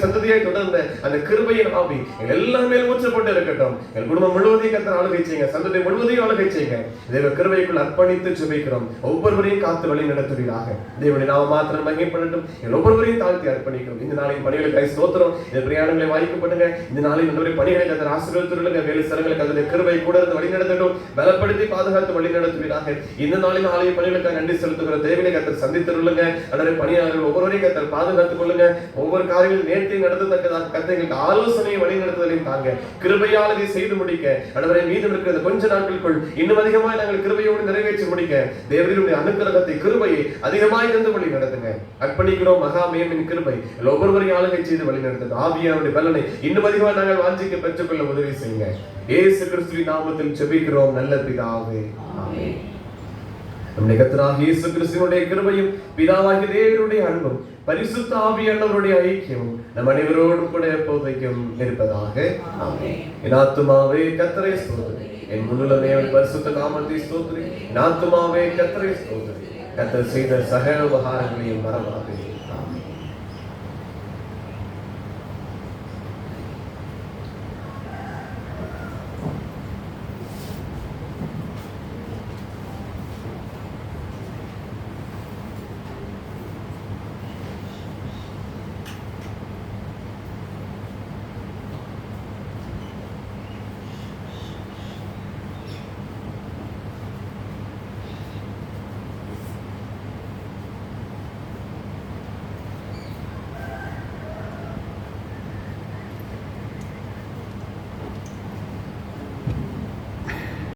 சந்ததியாய் தொடர்ந்த அந்த கிருபையின் ஆவி எல்லா மேலும் ஊற்றப்பட்டு இருக்கட்டும். எங்கள் குடும்பம் முழுவதையும் கர்த்தர் ஆளுகை செய்யுங்க. சந்ததி முழுவதையும் ஆளுகை செய்யுங்க. தேவ கிருபைக்குள் அர்ப்பணித்து ஜெபிக்கிறோம். ஒவ்வொருவரையும் காத்து வழி நடத்துவீராக. தேவனுடைய நாமம் மாத்திரம் மகிமைப்படட்டும். எங்கள் ஒவ்வொருவரையும் தாழ்த்தி அர்ப்பணிக்கிறோம். இந்த நாளின் பணிகளுக்கு ஸ்தோத்திரம். இந்த பிரயாணங்களை வாய்க்கப்படுங்க. இந்த நாளில் பணிகளை கர்த்தர் ஆசீர்வதித்துள்ளுங்க. வேலை ஸ்தலங்களுக்கு அதனுடைய கிருபை கூட வழி நடத்தட்டும். பலப்படுத்தி பாதுகாத்து வழி நடத்துவீராக. இந்த நாளின் ஆலய பணிகளுக்கு நன்றி செலுத்துகிற தேவனை கர்த்தர் சந்தித்துள்ளுங்க. அதனுடைய பணியாளர்கள் ஒவ்வொருவரையும் கர்த்தர் பாதுகாத்துக் கொள்ளுங்க. ஒவ்வொரு காரியங்களும் நேர்த்தி நடத்தத்தக்கதாக கர்த்தர் எங்களுக்கு ஆலோசனையை வழி நடத்துதலையும் தாங்க. கிருபையால் இதை செய்து முடிக்க அதனுடைய மீதம் இருக்கிற கொஞ்ச நாட்களுக்குள் இன்னும் அதிகமாக நாங்கள் கிருபையோடு நிறைவேற்றி முடிக்க தேவனுடைய அனுக்கிரகத்தை, கிருபையை அதிகமாக தந்து வழி நடத்துங்க. அர்ப்பணிக்கிறோம். மகா மேமின் கிருபை ஒவ்வொருவரையும் ஆளுகை செய்து வழி நடத்துங்க. ஆவியானுடைய பலனை இன்னும் அதிகமாக நாங்கள் வாஞ்சிக்க பெற்றுக்கொள்ள உதவி செய்யுங்க. இயேசு கிறிஸ்துவின் நாமத்தில் ஜெபிக்கிறோம் நல்ல பிதாவே. ஆமென். நம்முடைய கர்த்தராகிய இயேசு கிறிஸ்துவினுடைய கிருபையும், பிதாவாகிய தேவனுடைய அன்பும், பரிசுத்த ஆவியானவருடைய ஐக்கியமும் நம் அனைவரோடும் கூட எப்போதைக்கும் இருப்பதாக. ஆமென். என் ஆத்துமாவே கர்த்தரை ஸ்தோத்திரி, என் முழுமே அவருடைய பரிசுத்த நாமத்தை ஸ்தோத்திரி. என் ஆத்துமாவே கர்த்தரை ஸ்தோத்திரி, கர்த்தர் செய்த சகல உபகாரங்களையும் மறவாதே.